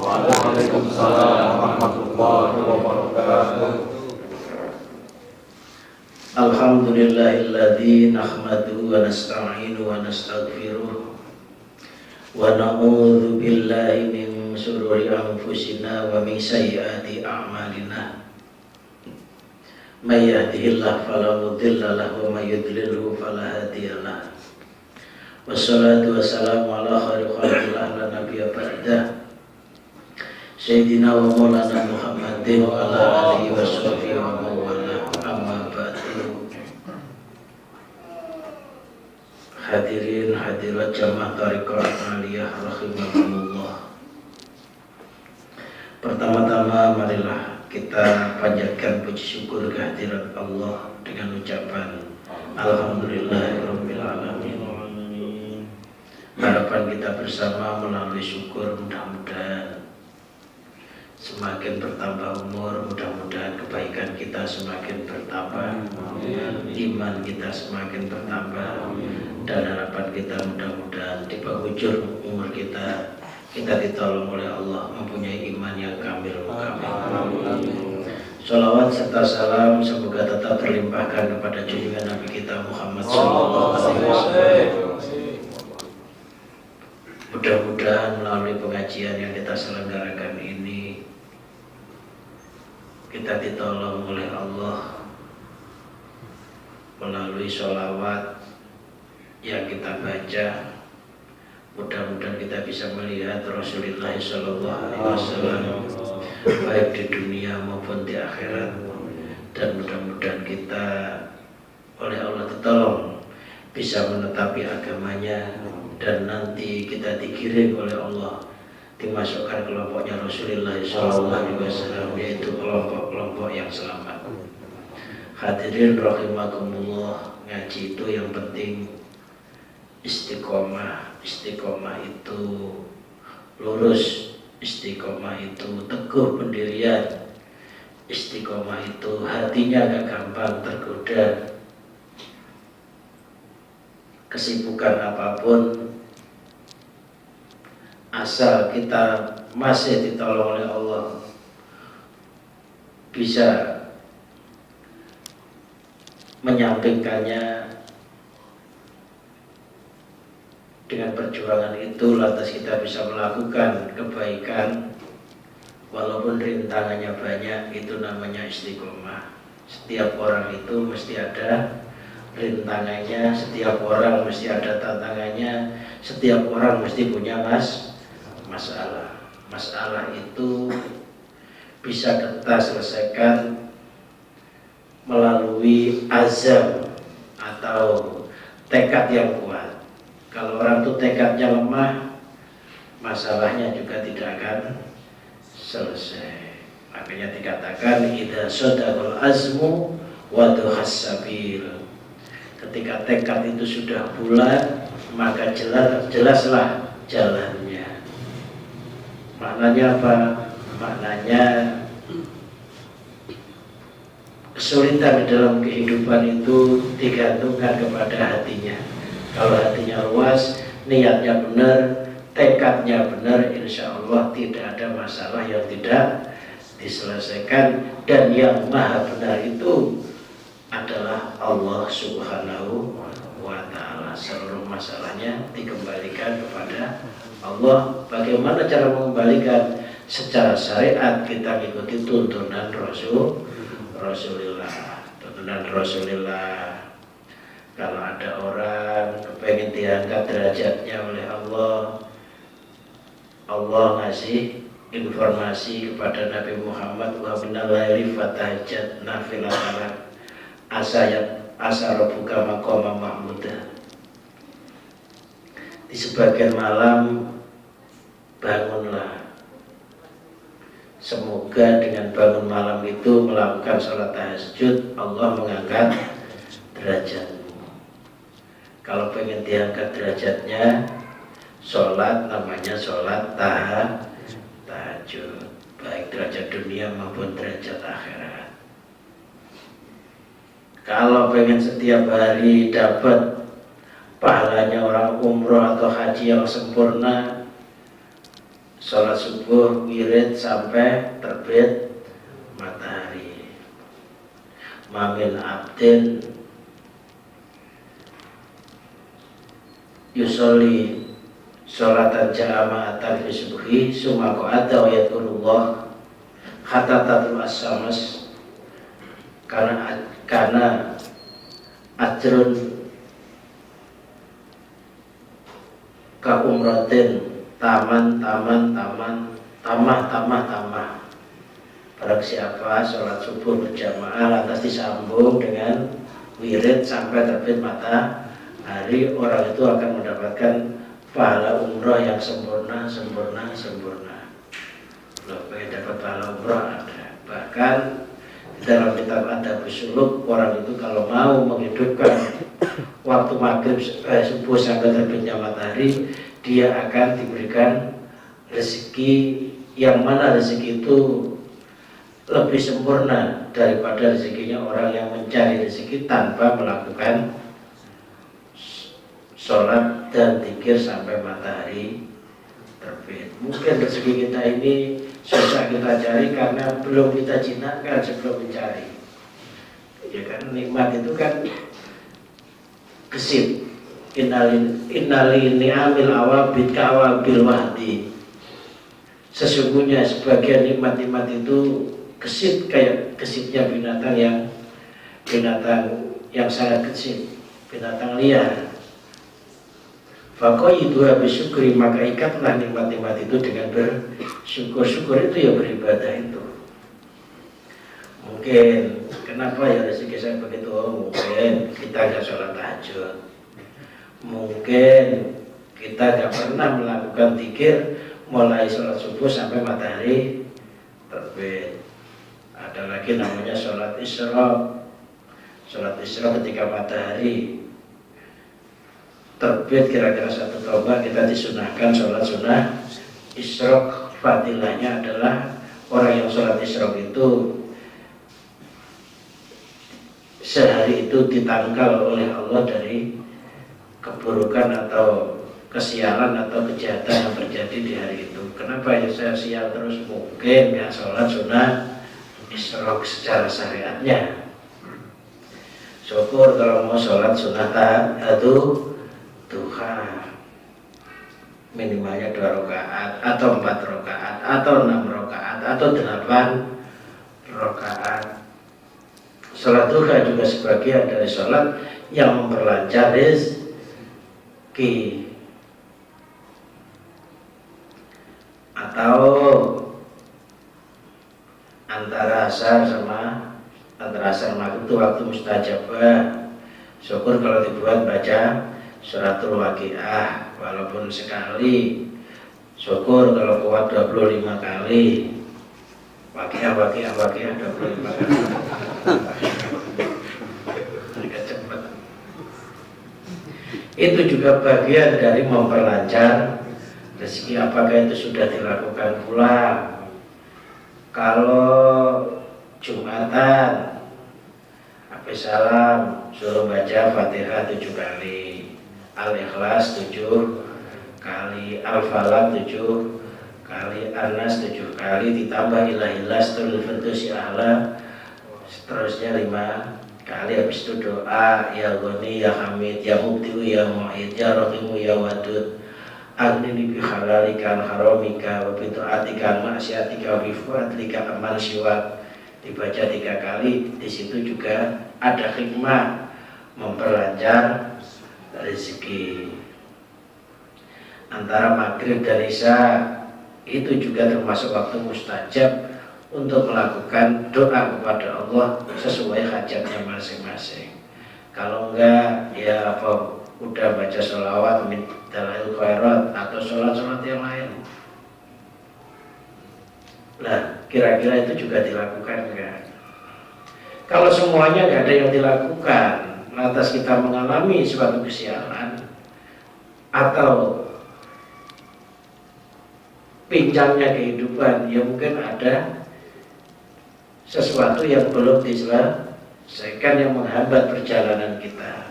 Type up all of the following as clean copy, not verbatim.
Waalaikumsalam warahmatullahi wabarakatuh. Alhamdulillahilladzi nahmaduhu wa nasta'inu wa nastaghfiruh wa na'udzu billahi min shururi anfusina wa min sayyiati a'malina. May yahdihillahu fala mudilla lahu wa may yudlilhu fala hadiya lahu. Wassalatu wassalamu ala khairi khalqillah la nabiyya ba'dah. Sayyidina wa maulana Muhammadin wa ala alihi wa sahbihi wa mawala. Amma ba'du. Hadirin hadirat jamaah Thariqah Aliyah rahimakumullah. Pertama-tama marilah kita panjatkan puji syukur kehadirat Allah dengan ucapan Alhamdulillahirabbil alamin. Harapan kita bersama melalui syukur mudah-mudahan semakin bertambah umur, mudah-mudahan kebaikan kita semakin bertambah, iman kita semakin bertambah, dan harapan kita mudah-mudahan di penghujung umur kita ditolong oleh Allah mempunyai iman yang kamil. Sholawat serta salam semoga tetap terlimpahkan kepada junjungan Nabi kita Muhammad SAW. Mudah-mudahan melalui pengajian yang kita selenggarakan ini kita ditolong oleh Allah melalui sholawat yang kita baca. Mudah-mudahan kita bisa melihat Rasulullah SAW baik di dunia maupun di akhirat, dan mudah-mudahan kita oleh Allah ditolong bisa menetapi agamanya, dan nanti kita digiring oleh Allah dimasukkan kelompoknya Rasulullah SAW, yaitu kelompok-kelompok yang selamat. Hadirin rahimakumullah, ngaji itu yang penting istiqomah. Istiqomah itu lurus, istiqomah itu teguh pendirian, istiqomah itu hatinya gak gampang tergoda. Kesibukan apapun, asal kita masih ditolong oleh Allah, bisa menyampingkannya. Dengan perjuangan itu lantas kita bisa melakukan kebaikan walaupun rintangannya banyak. Itu namanya istiqomah. Setiap orang itu mesti ada rintangannya, setiap orang mesti ada tantangannya, setiap orang mesti punya masalah. Masalah itu bisa kita selesaikan melalui azam atau tekad yang kuat. Kalau orang itu tekadnya lemah, masalahnya juga tidak akan selesai. Makanya dikatakan idza sadaqal azmu wa duhas sabil. Ketika tekad itu sudah bulat, maka jelaslah jalannya. Maknanya apa? Maknanya kesulitan di dalam kehidupan itu digantungkan kepada hatinya. Kalau hatinya luas, niatnya benar, tekadnya benar, insya Allah tidak ada masalah yang tidak diselesaikan. Dan yang maha benar itu adalah Allah Subhanahu wa ta'ala. Seluruh masalahnya dikembalikan kepada Allah. Bagaimana cara mengembalikan? Secara syariat kita mengikuti tuntunan Rasulullah. Tuntunan Rasulullah. Kalau ada orang pengen diangkat derajatnya oleh Allah, Allah ngasih informasi kepada Nabi Muhammad wa minal laili fatahajjat nafilatan asa rabbuka maqama mahmuda. Di sebagian malam bangunlah, semoga dengan bangun malam itu melakukan sholat tahajud, Allah mengangkat derajat. Kalau pengen diangkat derajatnya, sholat namanya sholat tahajud, baik derajat dunia maupun derajat akhirat. Kalau pengen setiap hari dapat pahalanya orang umroh atau haji yang sempurna, sholat subuh wirid sampai terbit matahari. Mamin abdin yusolli sholatan jama'atan fi subuhi summa qa'ada wa yadkurullah hatta tatul as-syams, karena ajrun ka umratin taman barang siapa sholat subuh berjamaah lantas disambung dengan wirid sampai terbit matahari, orang itu akan mendapatkan pahala umroh yang sempurna. Lebih dapat pahala umroh ada. Bahkan di dalam kitab Adabus Suluk, orang itu kalau mau menghidupkan waktu maghrib subuh sampai terbitnya matahari, dia akan diberikan rezeki yang mana rezeki itu lebih sempurna daripada rezekinya orang yang mencari rezeki tanpa melakukan sholat dan zikir sampai matahari terbit. Mungkin rezeki kita ini susah kita cari karena belum kita jinakkan sebelum mencari. Ya kan, nikmat itu kan gesit. Innali ni'amil awabid ka'awabil wahdi. Sesungguhnya sebagian nikmat-nikmat itu gesit kayak gesitnya binatang yang sangat gesit, binatang liar. Fakoyidu habis syukuri, maka ikatlah nikmat-nikmat itu dengan bersyukur. Syukur itu ya beribadah itu. Mungkin kenapa ya rezeki saya begitu? Mungkin kita nggak sholat tahajud, mungkin kita nggak pernah melakukan zikir mulai sholat subuh sampai matahari terbit. Ada lagi namanya sholat isyraq. Sholat isyraq ketika matahari terbit kira-kira 1 tombak, kita disunahkan sholat sunnah isyraq. Fadilahnya adalah orang yang sholat isyraq itu sehari itu ditangkal oleh Allah dari keburukan atau kesialan atau kejahatan yang terjadi di hari itu. Kenapa ya saya sial terus? Mungkin ya sholat sunnah isyraq secara syariatnya. Syukur kalau mau sholat sunnah duha minimalnya 2 rakaat atau 4 rakaat atau 6 rakaat atau 8 rakaat. Sholat duha juga sebagian dari sholat yang memperlancar rezeki. Atau antara asar maghrib itu waktu mustajabah. Syukur kalau dibuat baca suratul waqiah walaupun sekali. Syukur kalau kuat 25 kali. Waqiah 25 kali. Agak cepat. Itu juga bagian dari memperlancar rezeki. Apakah itu sudah dilakukan pula? Kalau Jumatan habis salam suruh baca Fatihah 7 kali, Al-Ikhlas 7 kali, Al-Falaq 7 kali, An-Nas 7 kali, ditambah Ilahillah seterusnya Firdausi A'la seterusnya 5 kali. Habis itu doa ya Ghani ya Hamid ya Mubdi'u ya Mu'id ya Rahimu ya Wadud Aghnini bi halalika haramika wa bi ta'atika ma'syatika wa bi fadlika aman siwak. Dibaca 3 kali. Di situ juga ada hikmah memperlancar rezeki. Antara maghrib dan isya itu juga termasuk waktu mustajab untuk melakukan doa kepada Allah sesuai hajatnya masing-masing. Kalau enggak ya udah baca sholawat min dalail khairat atau sholat-sholat yang lain. Nah, kira-kira itu juga dilakukan enggak? Kalau semuanya enggak ada yang dilakukan, lantas kita mengalami suatu kesialan atau pincangnya kehidupan, ya mungkin ada sesuatu yang belum diselesaikan yang menghambat perjalanan kita.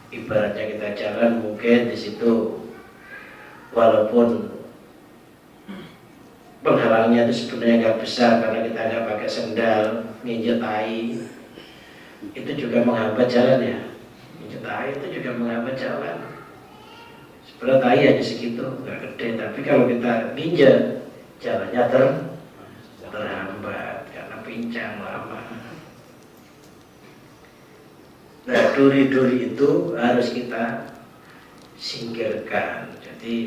Ibaratnya kita jalan, mungkin di situ walaupun penghalangnya itu sebenarnya nggak besar karena kita nggak pakai sendal, nginjek tai, itu juga menghambat jalan ya. Nginjek tai itu juga menghambat jalan. Sebenarnya tai hanya segitu, nggak gede, tapi kalau kita nginjek jalannya terhambat karena pincang lama. Nah, duri-duri itu harus kita singkirkan. Jadi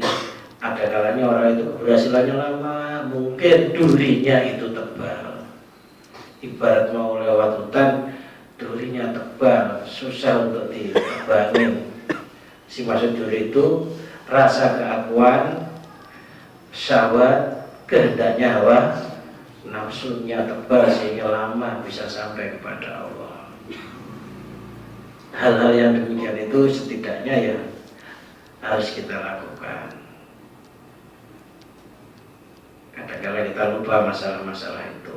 ada kalanya orang itu keberhasilannya lama, mungkin durinya itu tebal. Ibarat mau lewat hutan, durinya tebal, susah untuk ditebangin. Si maksud duri itu rasa keakuan, syahwat, kehendaknya hawa, nafsunya tebal sehingga lama bisa sampai kepada Allah. Hal-hal yang demikian itu setidaknya ya harus kita lakukan. Kadang-kadang kita lupa masalah-masalah itu.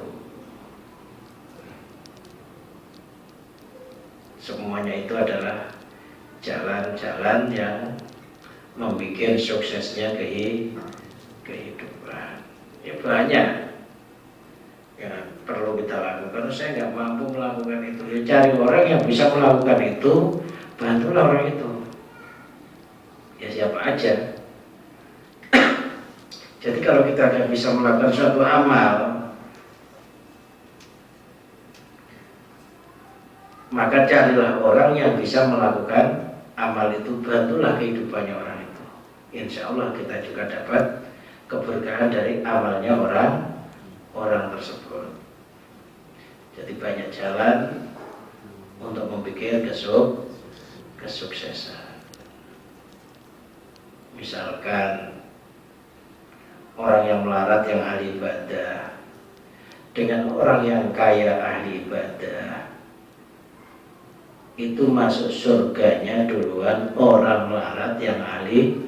Semuanya itu adalah jalan-jalan yang membuat suksesnya kehidupan. Ya banyak yang perlu kita lakukan. Saya nggak mampu melakukan itu. Ya cari orang yang bisa melakukan itu, bantulah orang itu. Ya siapa aja. Jadi kalau kita tidak bisa melakukan suatu amal, maka carilah orang yang bisa melakukan amal itu, bantulah kehidupannya orang itu. Insya Allah kita juga dapat keberkahan dari amalnya orang tersebut. Jadi banyak jalan untuk membuat kesuksesan. Misalkan orang yang melarat yang ahli ibadah dengan orang yang kaya ahli ibadah, itu masuk surganya duluan orang melarat yang ahli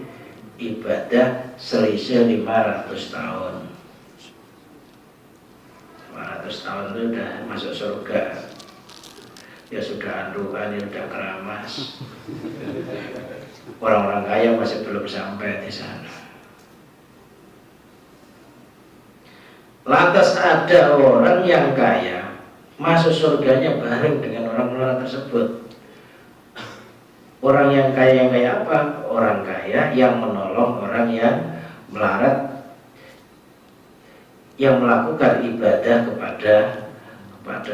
ibadah selisih 500 tahun. 500 tahun itu sudah masuk surga. Ya sudah andukan, ya sudah keramas. Orang-orang kaya masih belum sampai di sana. Lantas ada orang yang kaya masuk surganya bareng dengan orang melarat tersebut. Orang yang kaya apa? Orang kaya yang menolong orang yang melarat, yang melakukan ibadah kepada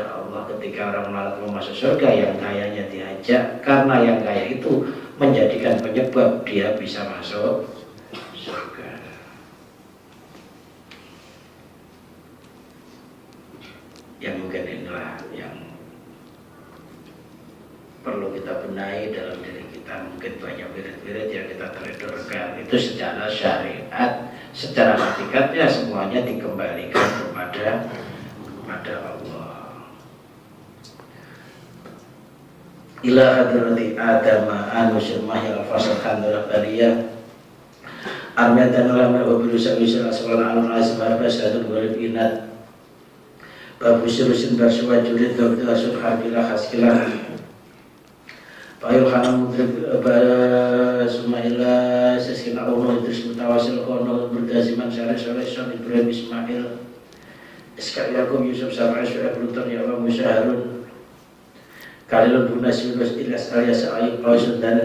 Allah. Ketika orang melarat mau masuk surga, yang kayanya diajak, karena yang kaya itu menjadikan penyebab dia bisa masuk surga. Ya mungkin inilah yang perlu kita benahi dalam diri kita. Mungkin banyak wirid-wirid yang kita teledorkan, itu secara syariat, secara hakikatnya semuanya dikembalikan kepada Allah. Ila hadrati adama anusyir mahil fasal khandara baliyah armatan ulama wa berusaha aswalan alun asim harba sadun walib inat babu sirusin barsuwa julid dokter asyur habilah haskilah Payul khanam mudrik Sumaila Seskina Allah Idris Mutawasil Kono Berdaziman Syarif Soleh Son Ibrahim Ismail Iskak Yakum Yusuf Sam'ai Su'ab Lutan Ya Allah Musa Harun Kalilun Bunas Yunus Ilyas Alias Ayub Pausun dan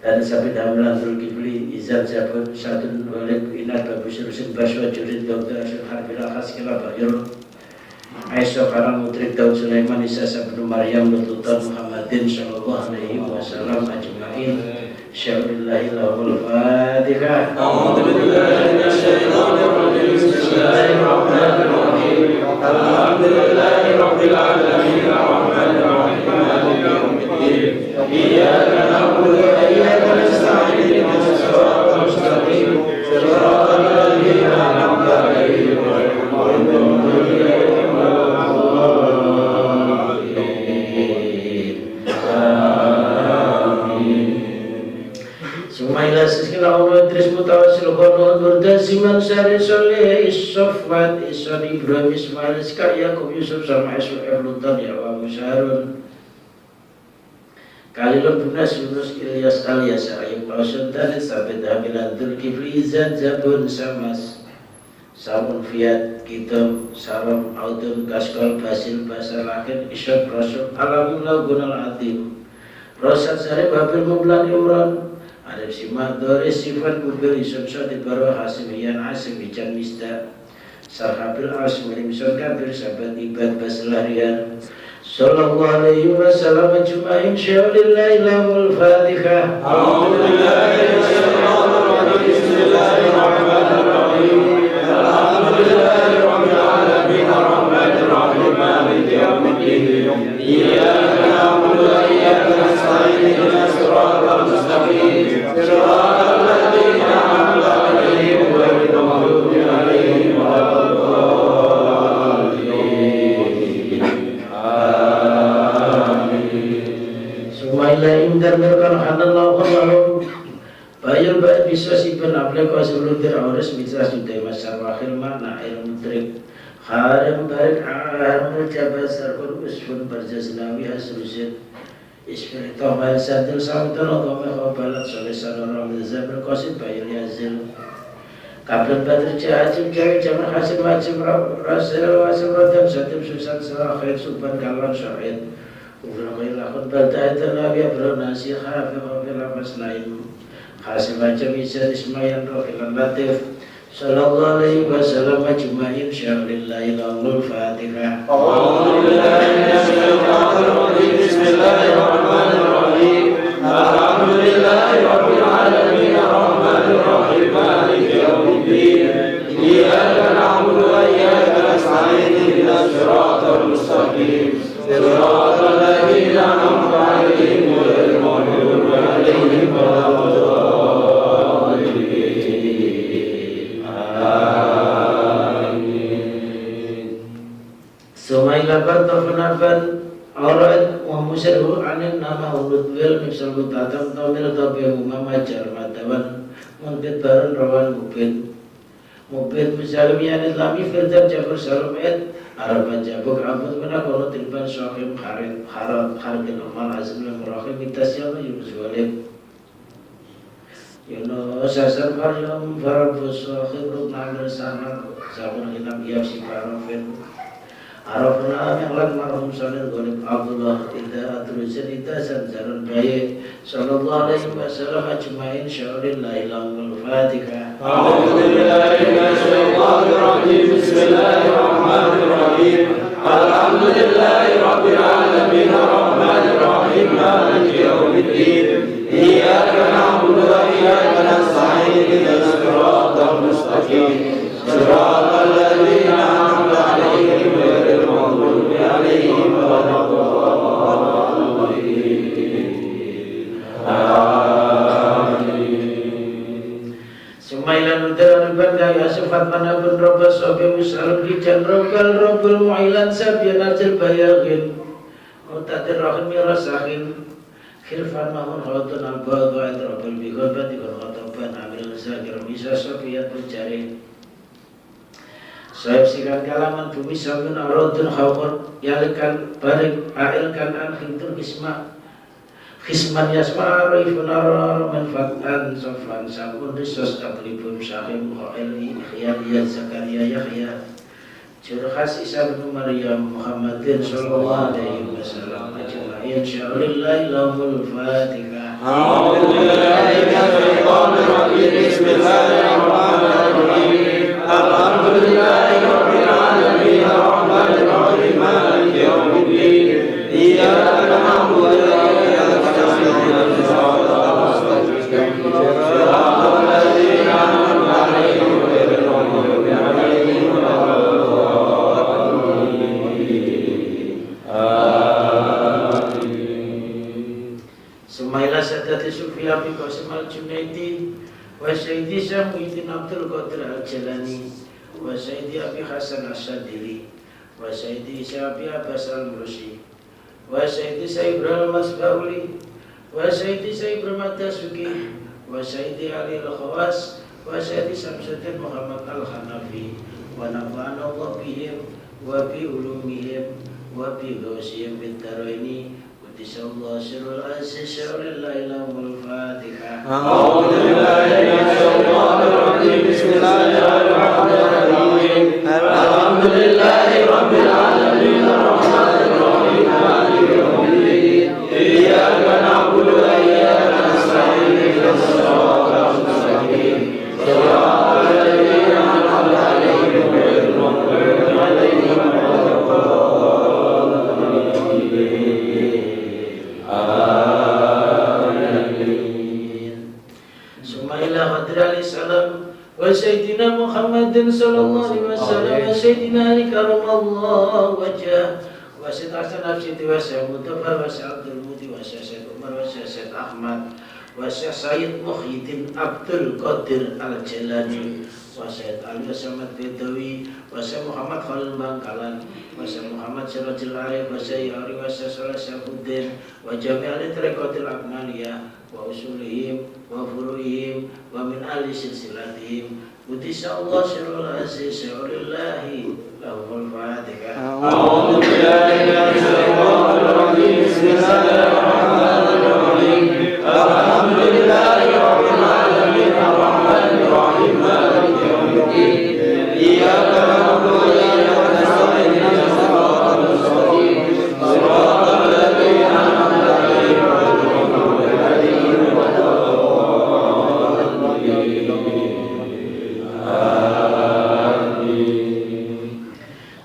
Sabit Hamilan Zulkifli Izan Zabun Sadun Walid Inat Babu Sirusin Baswa Jurid Dokter Asyur Harbilah Haskilah Bahyul Aisyah Karam Mutrik Daud Sulaiman Isa Sabdu Maryam Lututan Muhammadin Sallallahu Alaihi Wasallam Ajma'in Syaulillahi lahul Fatihah. Bismillahirrahmanirrahim. Alhamdulillahi Rabbil Alamin Ar-Rahmanir Rahim Maliki Yawmiddin Iyyaka na'budu wa iyyaka nasta'in Ihdinas siratal mustaqim Siratal ladzina an'amta 'alaihim ghairil maghdubi 'alaihim Sumaila Siskila Allah Idris Mutawasil Kono Berdaziman Syari Soleh Isofat Ison Ibrahim Ismail Iskak Yakub Yusuf sama Ismail Lutan Ya Allah Musharun Kalilun Bunas Yunus Ilyas Alias Ayub Pausun dan Sabit Hamilan Zulkifli Izan Zabun Samas samun fiat kitab salam audun kaskol basil basal akhir isyad rasul alamullah gunal atim rosat sarib habil mublan imran ada simak doris sifat kubir isam syadid baru hasimiyan asim bijan misda sarhabil asmirim kabir sahabat ibad baselarian sallallahu alaihi wasallam ajma'in sya'lillahi lahul fatihah Alhamdulillahi bismillahirrahmanirrahim alhamdulillahi rabbil alamin arrahmanir rahim maliki yaumiddin iyyaka na'budu wa iyyaka nasta'in ihdinas siratal mustaqim siratal ladzina an'amta 'alaihim ghairil maghdubi 'alaihim waladdallin. Sumaila imdar berkan hanallahu lahum bayul ba'd biswasibun ablek wasuludir awres mitra sudai masyar wakhir makna air mutrik harim barik ahamul jabasar usfun barjaznawi hasruzid isfiritoh bayan sadil samtan otome khobalat solesan orang mizabel kosid bayul yazil kabel badr jahajim jawi jaman hasil wajib rasul wasil rodam sadim susan salah khair suban kalon syahid ufraqil akhun balta'atan nabi abro nasi khafi khafil amas lain hasil macam isan ismayan rohilan latif sallallahu alaihi wasallam ajma'in sya'lillahi lahul fatihah Bismillahirrahmanirrahim alhamdulillahi rabbil alamin arrahmanir rahim maliki yaumiddin iyyaka na'budu wa iyyaka nasta'in ihdinas siratal mustaqim siratal ladzina an'amta 'alaihim ghairil maghdubi 'alaihim waladdallin. Sumaila bartafnafan Aurad wa musirhu anin nama uludwil Mipsal mutatam tawmil tabi'u mamajar matavan Muntid barun rawan mubin Mubin misalim yanit lami firdan jabur salumid Araban jabuk abud menakono tilban syahim kharid Harad kharidin amal azim yang murakhim Mitas yama yunus walid Yunus asar karyam farabus syahim Rukna amir sanat Zamun hinam iyab si parafin Arafna yang lan marhum salil ghalib Abdullah Ida Adruzin Ida Zanzaran Bayi Sallallahu alaihi wasallam ajma'in sya'lillahi lahul fatihah A'udzubillahi minasyaitonirrajim Bismillahirrahmanirrahim Alhamdulillahi rabbil alamin arrahmanir rahim maliki yaumiddin iyyaka na'budu wa iyyaka nasta'in ihdinas siratal mustaqim siratal ladzina an'amta 'alaihim ghairil maghdubi 'alaihim waladdallin. Sumailan udaran bangga sifat manapun robbas sobi musalam hijan robbal robbul mu'ilan sabian ajil bayagin mutadir rahim mirasahin khilfan mahun khawatun al-ba'adu a'id robbal bighabat ikon khotoban amil zakir bisa sobiyat berjari Sohib sikan kalaman bumi sabun arodun khawar yalikan barik a'ilkan an khintun Khisman yasma arifun arar manfaatan sofan sabun risos ablibun syahim khaili khiyaliyat zakaria yahya Jurkhas Isa bin Maryam Muhammadin sallallahu alaihi wasallam ajma'in sya'lillahi lahul fatihah A'udzubillahi minasyaitonir rajim Bismillahirrahmanirrahim Alhamdulillahi rabbil alamin arrahmanir rahim maliki yaumiddin iyyaka na'budu wa iyyaka nasta'in ihdinas siratal mustaqim siratal ladzina an'amta 'alaihim ghairil maghdubi 'alaihim waladdallin. Sumaila sadati Sufyan bin Qasim al-Junaidi wa Sayyidi Syamsuddin Abdul Qadir al-Jalani wa Sayyidi Abi Hasan al-Syadili wa Sayyidi Syabi Abbas al-Mursi wa Sayyidi Sayyid al-Masbauli wa Sayyidi Sayyid al-Madasuki wa Sayyidi Ali al-Khawas wa Sayyidi Syamsuddin Muhammad al-Hanafi wa nafa'ana Allah bihim wa bi ulumihim wa bi ghawsihim bid-daraini Insyaallah sirrul aziz syaulillahi lahumul fatihah. Bismillahirrahmanirrahim. Alhamdulillahi rabbil alamin arrahmanir rahim maliki yaumiddin. Iyyaka na'budu wa iyyaka nasta'in ihdinas siratal mustaqim. Shiratal ladzina an'amta 'alaihim ghairil maghdubi 'alaihim wa sayyidina Muhammadin sallallahu alaihi wasallam wa sayyidina Ali karamallahu wajhah wa sayyidina Nafsiti wa sayyid Mustafa wa sayyid Abdul Muti wa sayyid Umar wa sayyid Ahmad wa sayyid Muhyiddin Abdul Qadir Al-Jalani wa sayyid Ali Samad Bedawi wa sayyid Muhammad Khalil Bangkalan wa sayyid Muhammad Sirajul Arif wa sayyid Ari wa sayyid Syafuddin wa jami'al tariqatil akmaliyah wa usulihim wa furu'ihim wa min ahli silsilatihim Insyaallah sirrul aziz syaulillahi lahumul fatihah. A'udzu billahi minasyaitonir rajim. Bismillahirrahmanirrahim. Alhamdulillahi rabbil alamin arrahmanir rahim maliki yaumiddin. Iyyaka na'budu wa iyyaka nasta'in ihdinas siratal mustaqim. Shiratal ladzina an'amta 'alaihim ghairil maghdubi 'alaihim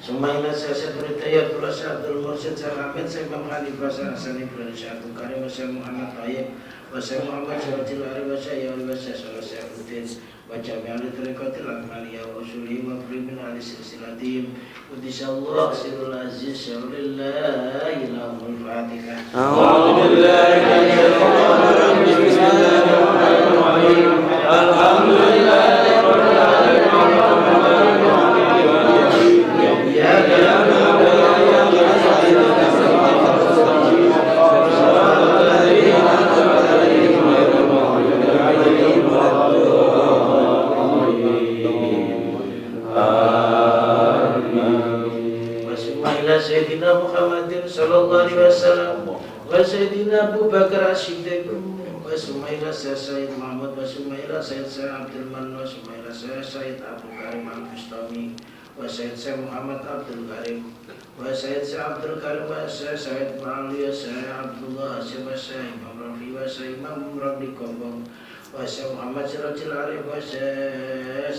Sumaila Syekh Ridayat Pula Syekh Abdul Mursyid Syekh Hamid Syekh Imam Hanifah Syekh Hasan Ibrahim Syekh Abdul Karim Syekh Muhammad Tayyib wa Syekh Muhammad Syarajil Ari wa Syekh Yawli wa Syekh Syafuddin wa jami'al tariqatil akmaliyah wa usulihim wa min ahli silsilatihim Insyaallah sirrul aziz syaulillahi lahumul fatihah. A'udzu billahi minasyaitonir rajim. Bismillahirrahmanirrahim. Alhamdulillahi rabbil alamin arrahmanir rahim maliki yaumiddin. Iyyaka na'budu wa iyyaka nasta'in ihdinas siratal mustaqim. Shiratal ladzina an'amta 'alaihim ghairil maghdubi 'alaihim waladdallin. Wa sayyidina Muhammadin sallallahu alaihi wasallam wa sayyidina Abu Bakar As-Siddiq wa sumaila Sayyid Muhammad wa sumaila Sayyid Abdul Mann wa sumaila Sayyid Abdul Karim Al-Bustami wa Sayyid Muhammad Abdul Karim wa Sayyid Abdul Karim wa Sayyid Ma'ali wa Sayyid Abdullah wa Sayyid Imam Rafi wa Sayyid Imam Rafi Kombong wa Sayyid Muhammad Sirajil Arif wa Sayyid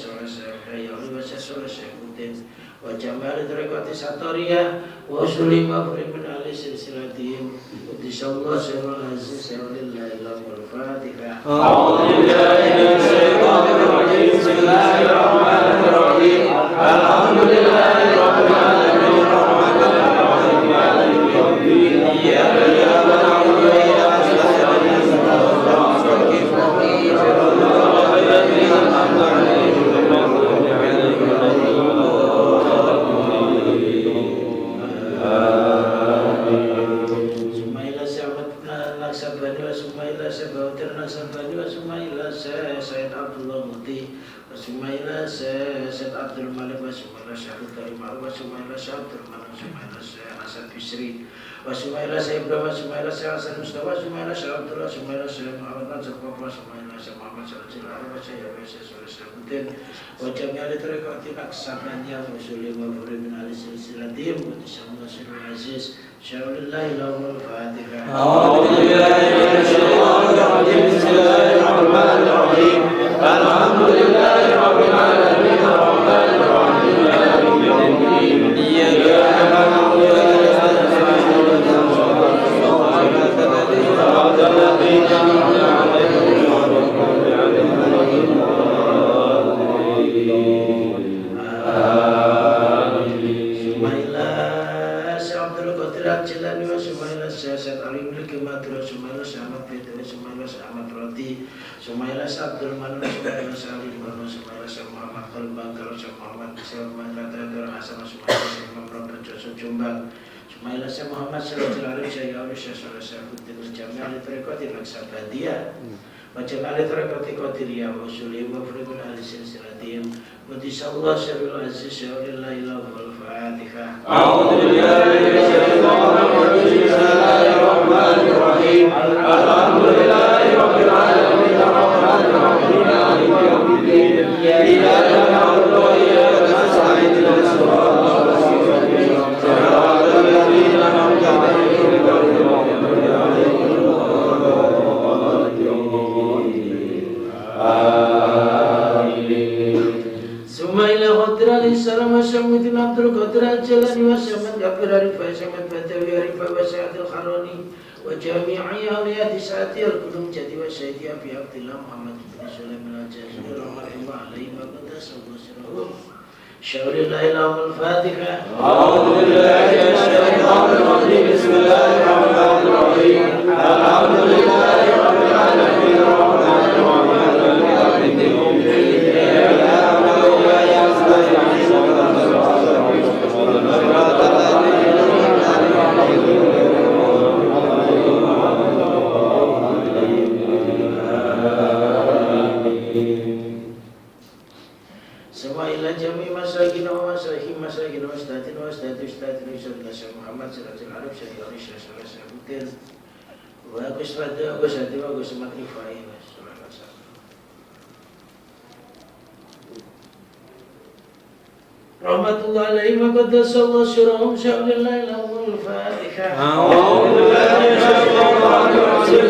Yawli wa Sayyid Syafuddin wa jami'al tariqati satoriyah wa usulim wa furim min ahli silsilatihim Insyaallah sirrul aziz syaulillahi lahumul fatihah. A'udzu billahi minasyaitonir rajim. Bismillahirrahmanirrahim. Alhamdulillahi rabbil alamin arrahmanir rahim maliki yaumiddin. Iyyaka na'budu wa iyyaka nasta'in ihdinas siratal mustaqim. Shiratal ladzina an'amta 'alaihim ghairil maghdubi 'alaihim waladdallin. Sabani wa sumaila Sabautir Nasabani wa sumaila Sayyid Abdullah Muti wa sumaila Sayyid Abdul Malik wa sumaila Syahid Karim wa sumaila Syahid Abdul Malik wa sumaila Sayyid Hasan Bisri wa sumaila Sayyid Ibrahim wa sumaila Sayyid Hasan Mustafa wa sumaila Syahid Abdullah wa sumaila Sayyid Muhammad Nasir wa sumaila Sayyid Muhammad Sharajil Ari wa Sayyid Syafuddin wa jami'al tariqati Naqsabandiyah wa usulim wa furim min ahli silsilatihim Insyaallah sirrul aziz syaulillahi lahumul fatihah. A'udzu billahi minasyaitonir rajim. Bismillahirrahmanirrahim. Alhamdulillahi rabbil alamin arrahmanir rahim maliki yaumiddin. Iyyaka na'budu wa iyyaka nasta'in ihdinas siratal ladzina an'amta 'alaihim ghairil maghdubi 'alaihim Al-Jilani wa sumaila Syed Ali bin Kimatur sumaila Ahmad Bidwi sumaila Ahmad Roti sumaila Abdul Manan sumaila Salim wa sumaila Muhammad Kalbangkar Muhammad Sumaila Tadar Hasan sumaila Imam Rabbul Joso Jombang sumaila Muhammad Sirajil Arif Syayyawi Syafuddin Jami'al Tariqati Naqsabandiyah wa jami'al tariqati Qadiriyah wa usulihim wa furu'in ahli silsilatihim Insyaallah sirrul aziz syaulillahi lahumul fatihah. A'udzu billahi minasyaitonir rajim. Bismillahirrahmanirrahim. alaihi salam wa Syamsuddin Abdul Qadir al-Jilani wa Syamad Gafir Arifah Syamad Badawi Arifah wa Sa'adil Kharani wa jami'i awliyati Sa'ati al-Qudum Jati wa Syahidi Abi Abdillah Muhammad bin Sulaiman al-Jazir rahimahullah alaihi wa qaddasallahu sirrahum Syaulillahi lahumul Fatiha. A'udzu billahi minasyaitonir rajim. Bismillahirrahmanirrahim. Alhamdulillahi rabbil alamin arrahmanir rahim maliki yaumiddin. Iyyaka na'budu wa iyyaka nasta'in. Ihdinas siratal mustaqim. Siratal ladzina an'amta 'alaihim. Semua ila jami masakin wa masakin wa ustadin Rasul Muhammad sallallahu alaihi wasallam syari'ah syari'ah wa qismatu wa qismatu wa qismatu rifai wa sallallahu alaihi wasallam. Rahmatullah alaihi wa qaddasallahu sirrahum syaulillahi lahumul Fatiha. A'udzu billahi minasyaitonir rajim.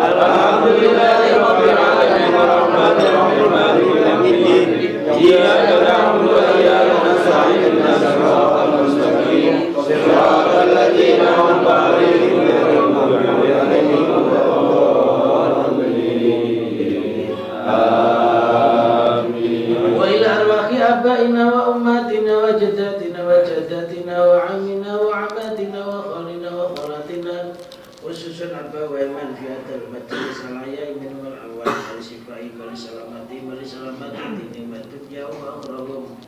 Alhamdulillahi rabbil alamin arrahmanir rahim maliki yaumiddin. Iyyaka na'budu wa iyyaka nasta'in. Ihdinas siratal mustaqim. Siratal ladzina an'amta 'alaihim ghairil maghdubi 'alaihim waladdallin. Amin. Wa ila arwahi abaina wa ummatina wa jaddatina wa jaddatina wa amina wa amatina wa khalina wa khalatina khususan abba wa iman fi hadal majlis al-ayai min wal awal al-sifai wal salamati wal salamati dini wa dunya wa akhrahum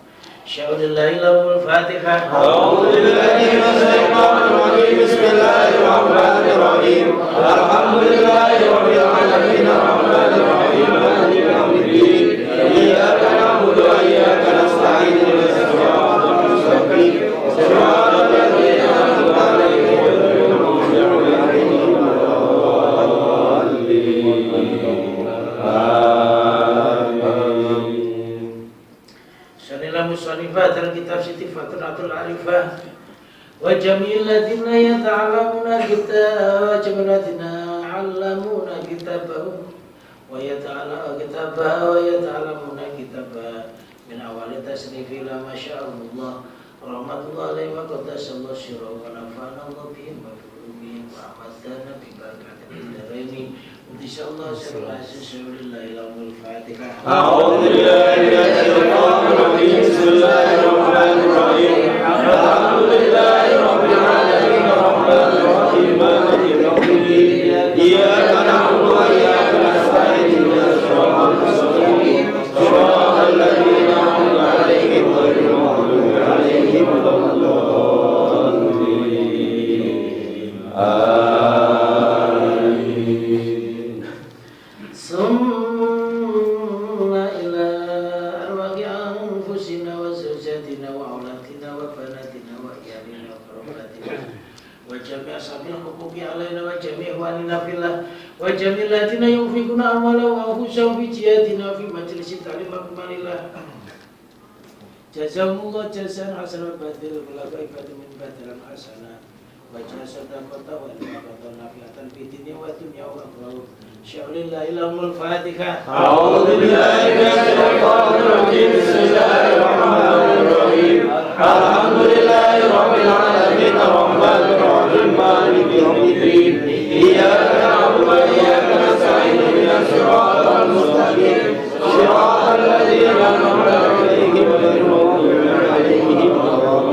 syaulillahi lahumul Fatiha. A'udzu billahi minasyaitonir rajim. Bismillahirrahmanirrahim. Alhamdulillahi rabbil alamin arrahmanir rahim maliki yaumiddin. Iyyaka na'budu wa iyyaka nasta'in. Ihdinas siratal mustaqim. Siratal ladzina an'amta 'alaihim ghairil maghdubi 'alaihim waladdallin. Sanillah musannifat al-kitab Sitifatul Atul Arifah wa jami'il ladina yata'alamuna kitab wa jami'il ladina 'allamuna kitabahum wa yata'alamuna kitabah min awali tasnifi la masya'allah rahmatullah alaihi wa qaddasallahu sirrahu wa nafa'ana Allah bihim wa bi'ulumihim wa amadana bi barakatil daraini insyaallah syaulillahi lahumul Fatiha. A'udzu billahi minasyaitonir rajim. Bismillahirrahmanirrahim. Alhamdulillahi rabbil alamin arrahmanir rahim maliki yaumiddin. Iyyaka na'budu wa iyyaka nasta'in. Ihdinas siratal mustaqim. Siratal ladzina an'amta 'alaihim ghairil maghdubi 'alaihim waladdallin. Amin. Summa ila arwahi anfusina wa zawjatina wa aulatina wa banatina wa iyalina wa qarabatina wa jami'a sabil huquqi alaina wa jami'a walina fillah wa jami'a ladina yunfikuna amwalahum wa anfusahum fi jihadina fi majlisi ta'lim akmalillah. Jazakumullah jazaan hasanah badil balaga ibadu min badalan hasanah wa jazatan qata wa qatan nafiatan fi dunya wa dunya wa akhirah. Syaulillahi lahumul Fatiha. A'udzu billahi minasyaitonir rajim. Bismillahirrahmanirrahim. Alhamdulillahi rabbil alamin arrahmanir rahim maliki yaumiddin. Iyyaka na'budu wa iyyaka nasta'in. Ihdinas siratal mustaqim. Siratal ladzina an'amta 'alaihim ghairil maghdubi 'alaihim waladdallin.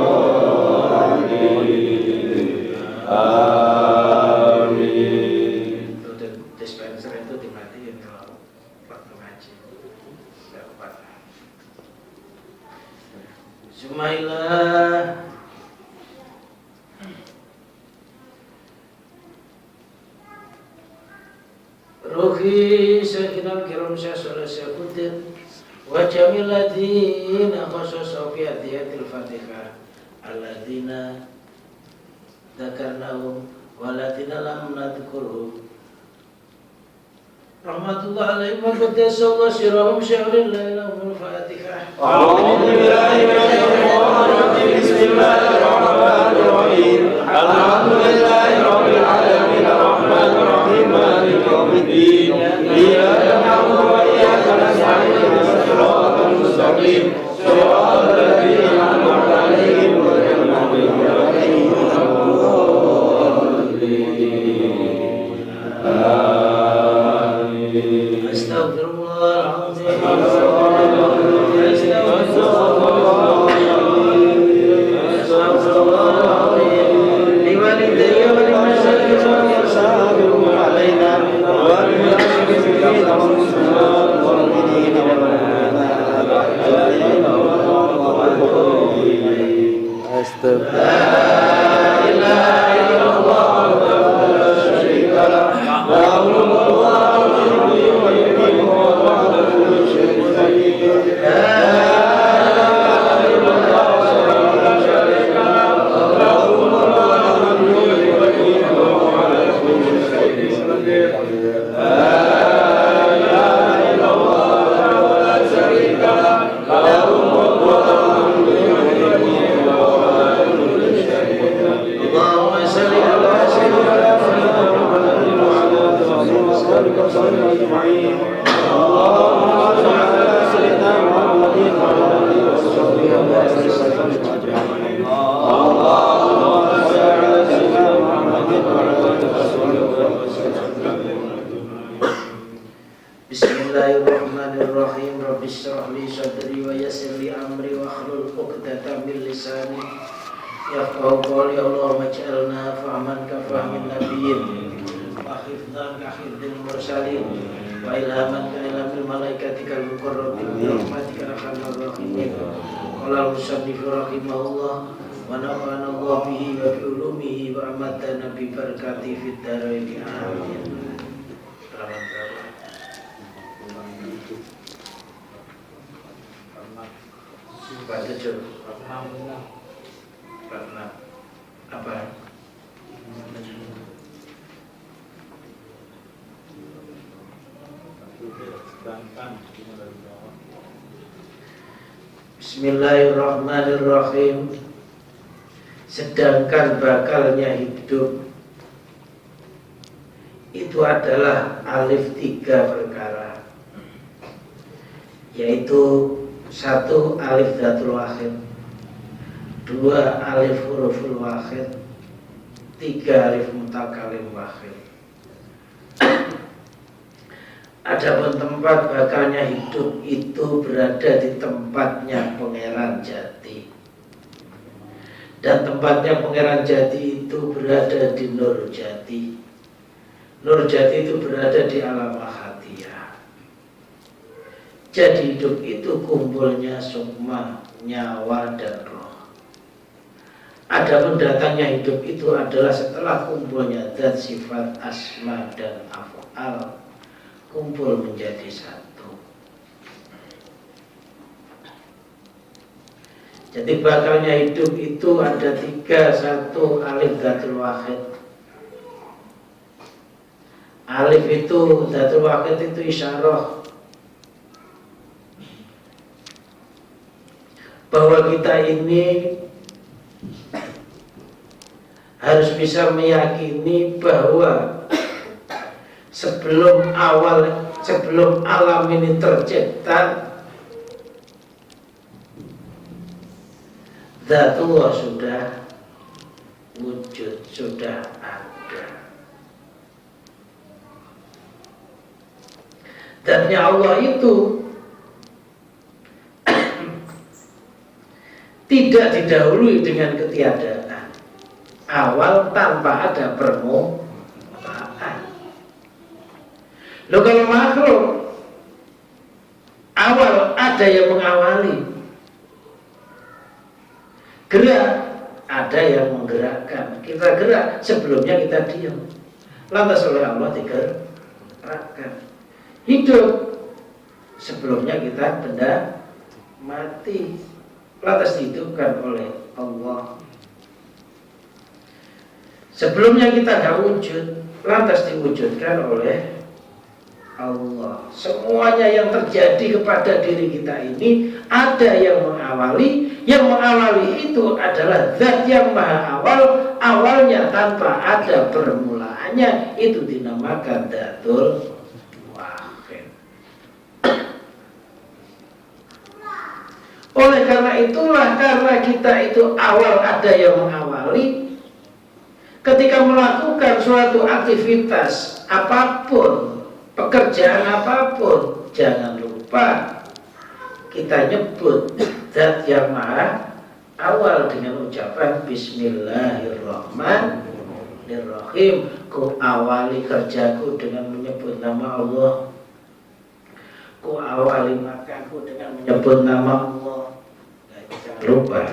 Amin. Dispenser itu dimatiin kalau waktu ngaji. Tidak kuat. Sumailah Ruhi Sayyidina Kiram Syasala Syakudin wa jamil ladina khasasa fi hadiyatil Fatihah alladina dzakarnahum waladina lam nadhkurhum rahmatullah alaihi wa qaddasallahu sirrahum syaulillahi lahumul Fatiha. A'udzu billahi minasyaitonir rajim. Bismillahirrahmanirrahim. Alhamdulillahi rabbil alamin arrahmanir rahim maliki yaumiddin. Iyyaka na'budu wa iyyaka nasta'in. Ihdinas siratal mustaqim. عليهم صراط الذين أنعمت عليهم غير المغضوب عليهم ولا الضالين. Bismillahirrahmanirrahim. Rabbi shrah li sadri wa yassir li amri wa hlul 'uqdatam min lisani yafqahu qawli. Allahumma ij'alna fahman ka fahmin nabiyyin wa hifdzan ka hifdzil mursalin wa ilhaman ka ilhamil malaikatikal muqarrabin bi rahmatika arhamar rahimin. Qala al-musannif rahimahullah wa nafa'ana Allah bihi wa bi ulumihi wa amatana bi barakatihi fid dharain amin. Pak Tujuh pernah apa? Bismillahirrahmanirrahim. Sedangkan bakalnya hidup itu adalah alif 3 perkara, yaitu 1 alif dhatul wahid, 2 alif huruful wahid, 3 alif mutakalim wahid. Adapun tempat bakalnya hidup itu berada di tempatnya Pangeran Jati, dan tempatnya Pangeran Jati itu berada di Nur Jati. Nur Jati itu berada di alam ahadiyah. Jadi hidup itu kumpulnya sukma, nyawa dan roh. Adapun datangnya hidup itu adalah setelah kumpulnya zat, sifat, asma dan af'al kumpul menjadi satu. Jadi bakalnya hidup itu ada 3. 1 alif dhatul wahid. Alif itu dhatul wahid itu isyarah bahwa kita ini harus bisa meyakini bahwa sebelum alam ini tercipta, Dzatullah sudah wujud, sudah ada. Zatnya Allah itu tidak didahului dengan ketiadaan, awal tanpa ada permulaan. Loh, kalau makhluk awal ada yang mengawali, gerak ada yang menggerakkan. Kita gerak, sebelumnya kita diam, lantas oleh Allah digerakkan. Hidup, sebelumnya kita benda mati, lantas dihidupkan oleh Allah. Sebelumnya kita tidak wujud, lantas diwujudkan oleh Allah. Semuanya yang terjadi kepada diri kita ini ada yang mengawali. Yang mengawali itu adalah zat yang maha awal, awalnya tanpa ada permulaannya. Itu dinamakan Dzatul Wahid. Oleh karena itulah, karena kita itu awal ada yang mengawali, ketika melakukan suatu aktivitas apapun, pekerjaan apapun, jangan lupa kita nyebut zat yang maha awal dengan ucapan Bismillahirrahmanirrahim. Ku awali kerjaku dengan menyebut nama Allah, ku awali makanku dengan menyebut nama Allah. Jangan lupa.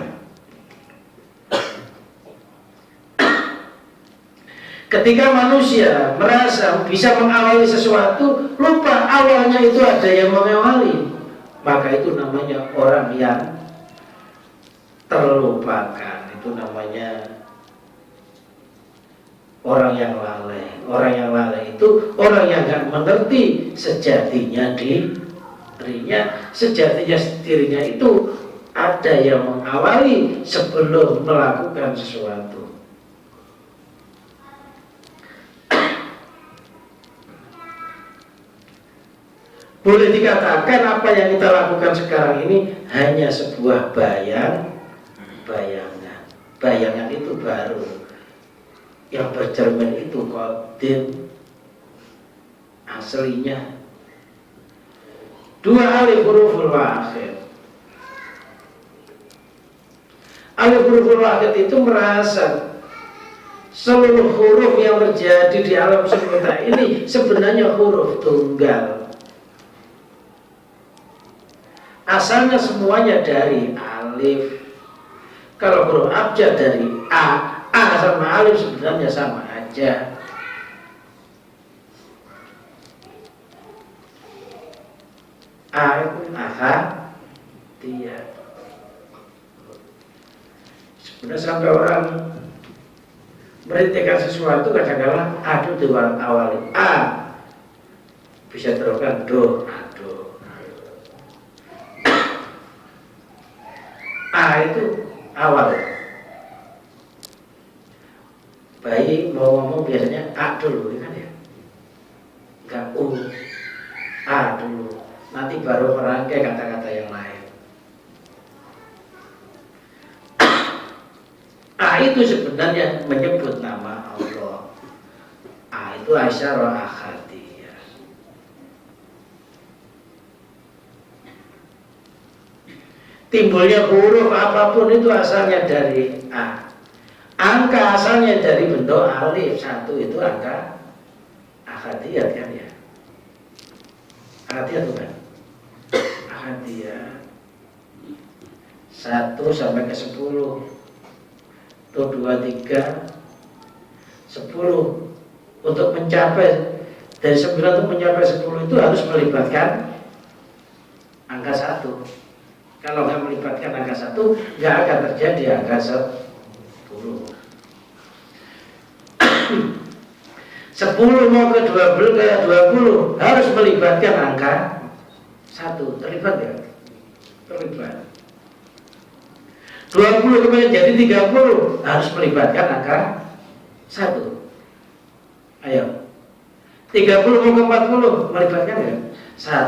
Ketika manusia merasa bisa mengawali sesuatu, lupa awalnya itu ada yang mengawali, maka itu namanya orang yang terlupakan. Itu namanya orang yang lalai. Orang yang lalai itu orang yang gak mengerti sejatinya dirinya. Sejatinya dirinya itu ada yang mengawali sebelum melakukan sesuatu. Boleh dikatakan apa yang kita lakukan sekarang ini hanya sebuah bayangan. Bayangan itu baru. Yang bercermin itu qadim aslinya. Dua alif huruful akhir. Alif huruful akhir itu merasa seluruh huruf yang terjadi di alam semesta ini sebenarnya huruf tunggal. Asalnya semuanya dari alif. Kalau huruf abjad dari A sama alif sebenarnya sama aja. A itu dia. Sebenarnya sampai orang merintikan sesuatu kadang-kadang aduh awali A bisa teruskan do. A itu awal. Bayi mau ngomong biasanya A dulu, kan ya? Enggak U, A dulu. Nanti baru merangkai kata-kata yang lain. A itu sebenarnya menyebut nama Allah. A itu asyara akhadiyah. Timbulnya huruf apapun itu asalnya dari A. Angka asalnya dari bentuk alif. Satu itu angka akhadiyah, kan ya? Akhadiyah bukan? Akhadiyah 1 sampai ke 10. 1, 2, 3, 10. Untuk mencapai dari 9 untuk mencapai 10 itu harus melibatkan angka 1. Kalau nggak melibatkan angka 1, nggak akan terjadi angka 10. 10 mau ke 20 harus melibatkan angka 1. Terlibat ya? Terlibat. 20 kemudian jadi 30 harus melibatkan angka 1. Ayo. 30 mau ke 40 melibatkan ya?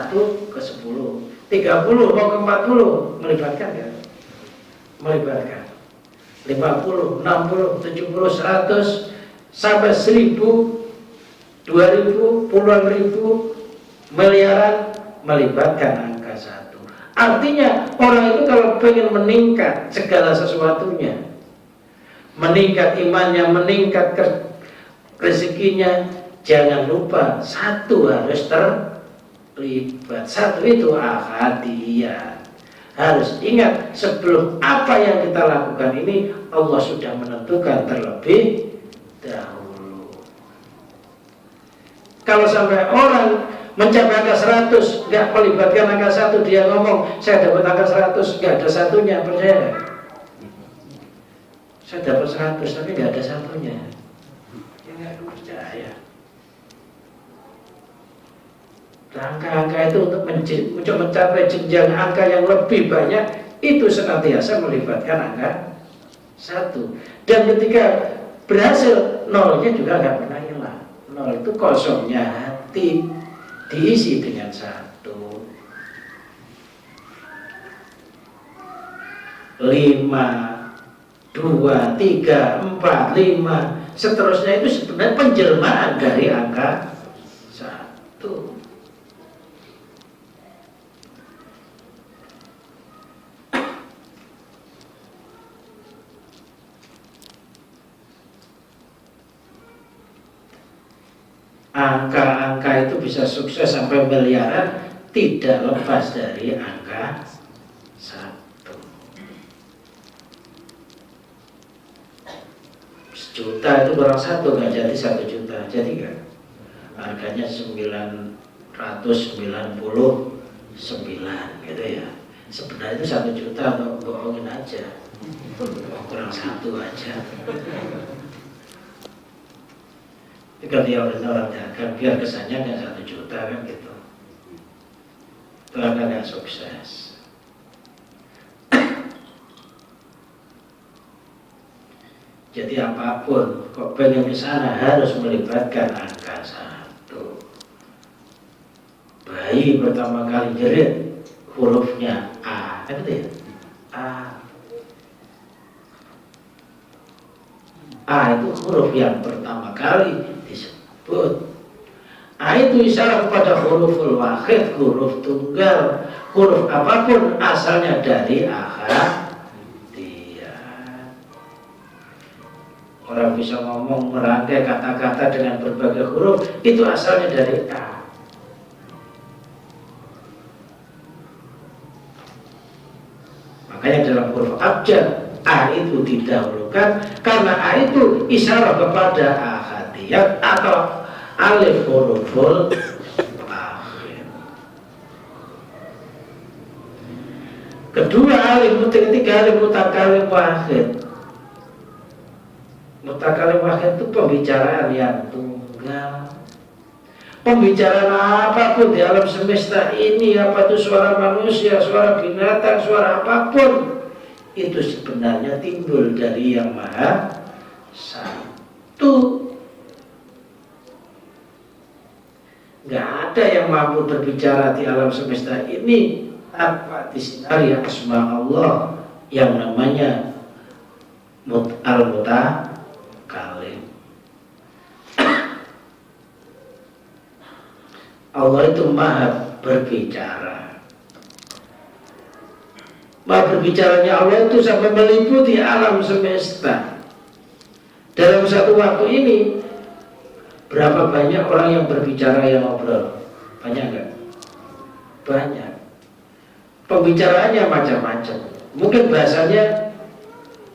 1 ke 10. 30 mau ke 40 melibatkan ya? Melibatkan. 50, 60, 70, 100 sampai 1000, 2000, puluhan ribu, miliaran melibatkan angka 1. Artinya orang itu kalau pengen meningkat segala sesuatunya, meningkat imannya, meningkat rezekinya, jangan lupa 1 harus terlibat. 1 itu ahadiyah. Harus ingat sebelum apa yang kita lakukan ini Allah sudah menentukan terlebih dahulu. Kalau sampai orang mencapai angka 100 nggak melibatkan angka 1, dia ngomong saya dapat angka 100 nggak ada satunya, percaya? Saya dapat 100 tapi nggak ada satunya, ya nggak percaya. Angka-angka itu untuk mencapai jenjang angka yang lebih banyak itu senantiasa melibatkan angka 1. Dan ketika berhasil, nolnya juga nggak pernah hilang. Nol itu kosongnya hati diisi dengan 1. 5, 2, 3, 4, 5, seterusnya itu sebenarnya penjelmaan dari angka 1. Angka-angka itu bisa sukses sampai miliaran, tidak lepas dari angka 1. Sejuta itu kurang 1, nggak jadi 1 juta, jadi nggak? Harganya 999 gitu ya. Sebenarnya itu 1 juta, atau bohongin aja, kurang 1 aja. Kalau dia orang dagang, biar kesannya nggak 1 juta kan gitu. Itu akan nggak sukses. Jadi apapun, kok pengen ke sana harus melibatkan angka 1. Bayi pertama kali jerit, hurufnya A, kan gitu ya? A itu huruf yang pertama kali disebut. A itu isyarat kepada huruful wahid, huruf tunggal. Huruf apapun asalnya dari ahad. Orang bisa ngomong merangkai kata-kata dengan berbagai huruf, itu asalnya dari A. Makanya dalam huruf abjad, A itu didahulukan karena A itu isyarat kepada ahadiyat atau alif huruful akhir. Kedua alif, ketiga alif mutakalim wahid. Mutakalim wahid itu pembicaraan yang tunggal. Pembicaraan apapun di alam semesta ini, apa itu suara manusia, suara binatang, suara apapun, itu sebenarnya timbul dari Yang Maha Satu. Nggak ada yang mampu berbicara di alam semesta ini tanpa disinari asma Allah yang namanya Al-Mutakalim. Allah itu maha berbicara. Maha berbicaranya Allah itu sampai meliputi alam semesta. Dalam satu waktu ini, berapa banyak orang yang berbicara, yang ngobrol? Banyak nggak? Banyak. Pembicaraannya macam-macam. Mungkin bahasanya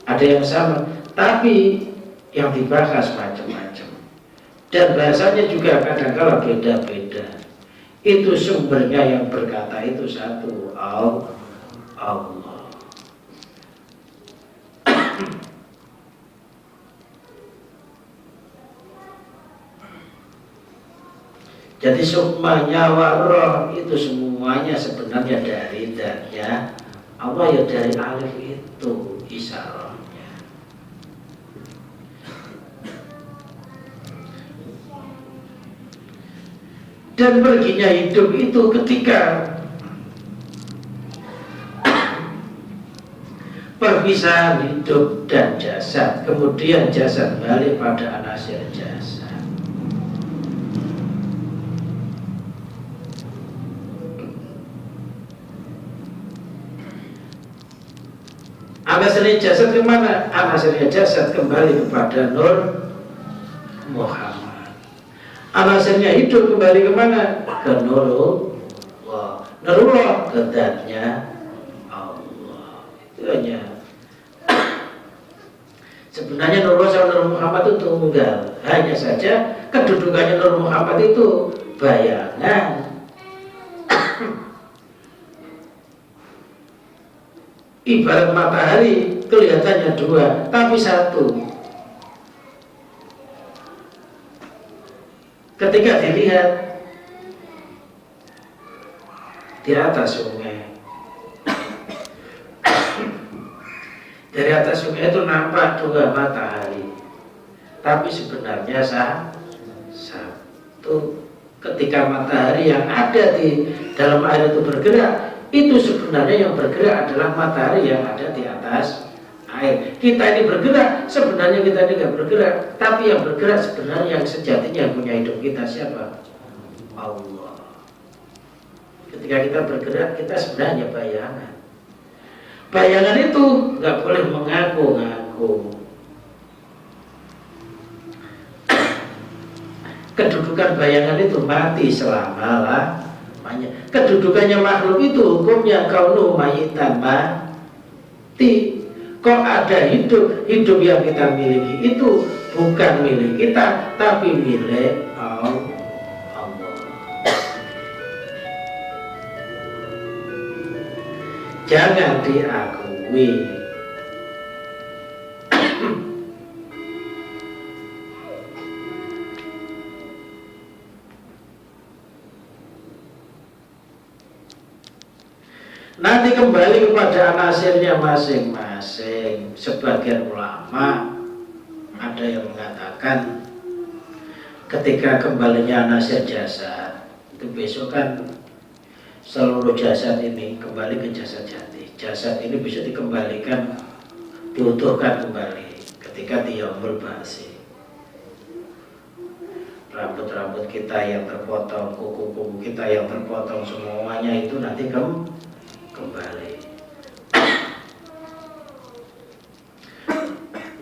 ada yang sama, tapi yang dibahas macam-macam. Dan bahasanya juga kadang-kala beda-beda. Itu sumbernya yang berkata itu satu, Allah. Jadi sukmanya waroh itu semuanya sebenarnya dari zatnya Allah, ya dari alif itu isyaratnya. Dan perginya hidup itu ketika perpisahan hidup dan jasad, kemudian jasad balik pada anasir jasad. Anasirnya jasad kemana? Anasirnya jasad kembali kepada Nur Muhammad. Anasirnya hidup kembali kemana? Ke Nurullah. Nurullah ke zatnya Allah. Itu hanya. Sebenarnya Nurullah sama Nur Muhammad itu tunggal. Hanya saja kedudukannya Nur Muhammad itu bayangan. Ibarat matahari kelihatannya dua, tapi satu. Ketika dilihat di atas sungai, dari atas sungai itu nampak dua matahari, tapi sebenarnya satu. Ketika matahari yang ada di dalam air itu bergerak, itu sebenarnya yang bergerak adalah matahari yang ada di atas air. Kita ini bergerak, sebenarnya kita ini nggak bergerak, tapi yang bergerak sebenarnya yang sejatinya punya hidup kita siapa? Allah. Ketika kita bergerak, kita sebenarnya bayangan. Bayangan itu nggak boleh mengaku-ngaku. Kedudukan bayangan itu mati selama-lamanya. Kedudukannya makhluk itu hukumnya kaunu mayyitan mati. Kok ada hidup? Hidup yang kita miliki itu bukan milik kita, tapi milik Allah. Jangan diakui. Nanti kembali kepada anasirnya masing-masing. Sebagian ulama ada yang mengatakan ketika kembalinya anasir jasad itu besok kan seluruh jasad ini kembali ke jasad jati. Jasad ini bisa dikembalikan, diutuhkan kembali ketika yaumul ba'si. Rambut-rambut kita yang terpotong, kuku-kuku kita yang terpotong, semuanya itu nanti kembali.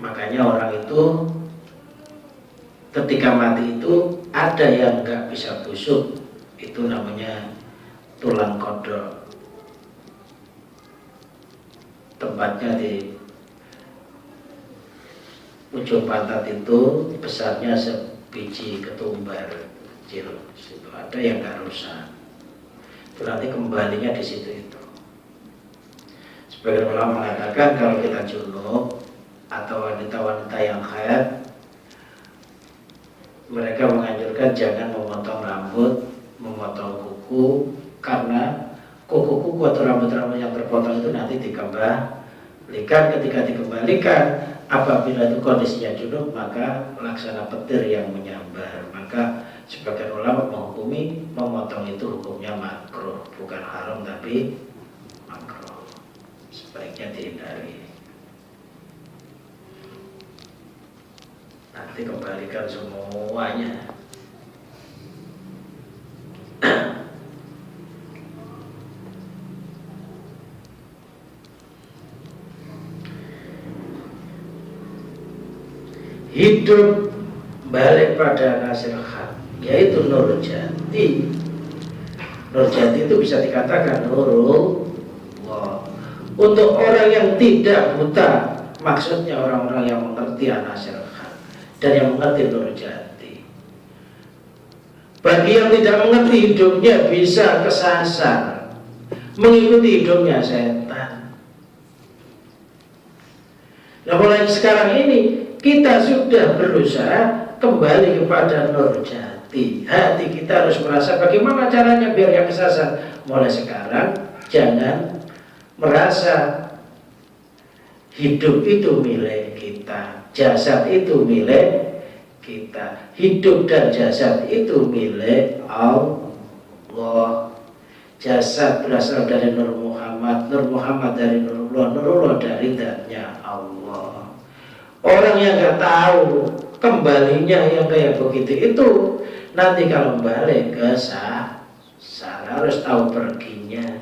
Makanya orang itu ketika mati itu ada yang nggak bisa busuk, itu namanya tulang kodok. Tempatnya di ujung pantat itu besarnya sebiji ketumbar kecil. Situ ada yang nggak rusak. Itu nanti kembalinya di situ itu. Sebagian ulama mengatakan kalau kita junub atau wanita-wanita yang haid, mereka menganjurkan jangan memotong rambut, memotong kuku, karena kuku-kuku atau rambut-rambut yang terpotong itu nanti dikembalikan. Ketika dikembalikan, apabila itu kondisinya junub, maka laksana petir yang menyambar. Maka sebagian ulama menghukumi memotong itu hukumnya makruh, bukan haram tapi makruh. Sebaiknya dihindari. Nanti kembalikan semuanya. Hidup balik pada hasil hak, yaitu nur jati. Nur jati itu bisa dikatakan nurullah. Untuk orang yang tidak buta, maksudnya orang-orang yang mengerti hasil hak dan yang mengerti nur jati. Bagi yang tidak mengerti, hidupnya bisa kesasar, mengikuti hidupnya setan. Nah, mulai sekarang ini kita sudah berusaha kembali kepada nur jati. Hati kita harus merasa bagaimana caranya biar yang kesasar. Mulai sekarang jangan merasa hidup itu milik kita, jasad itu milik kita. Hidup dan jasad itu milik Allah. Jasad berasal dari Nur Muhammad, Nur Muhammad dari Nurullah, Nurullah dari zatnya Allah. Orang yang nggak tahu kembalinya yang kayak begitu itu, nanti kalau balik ke sana harus tahu perginya.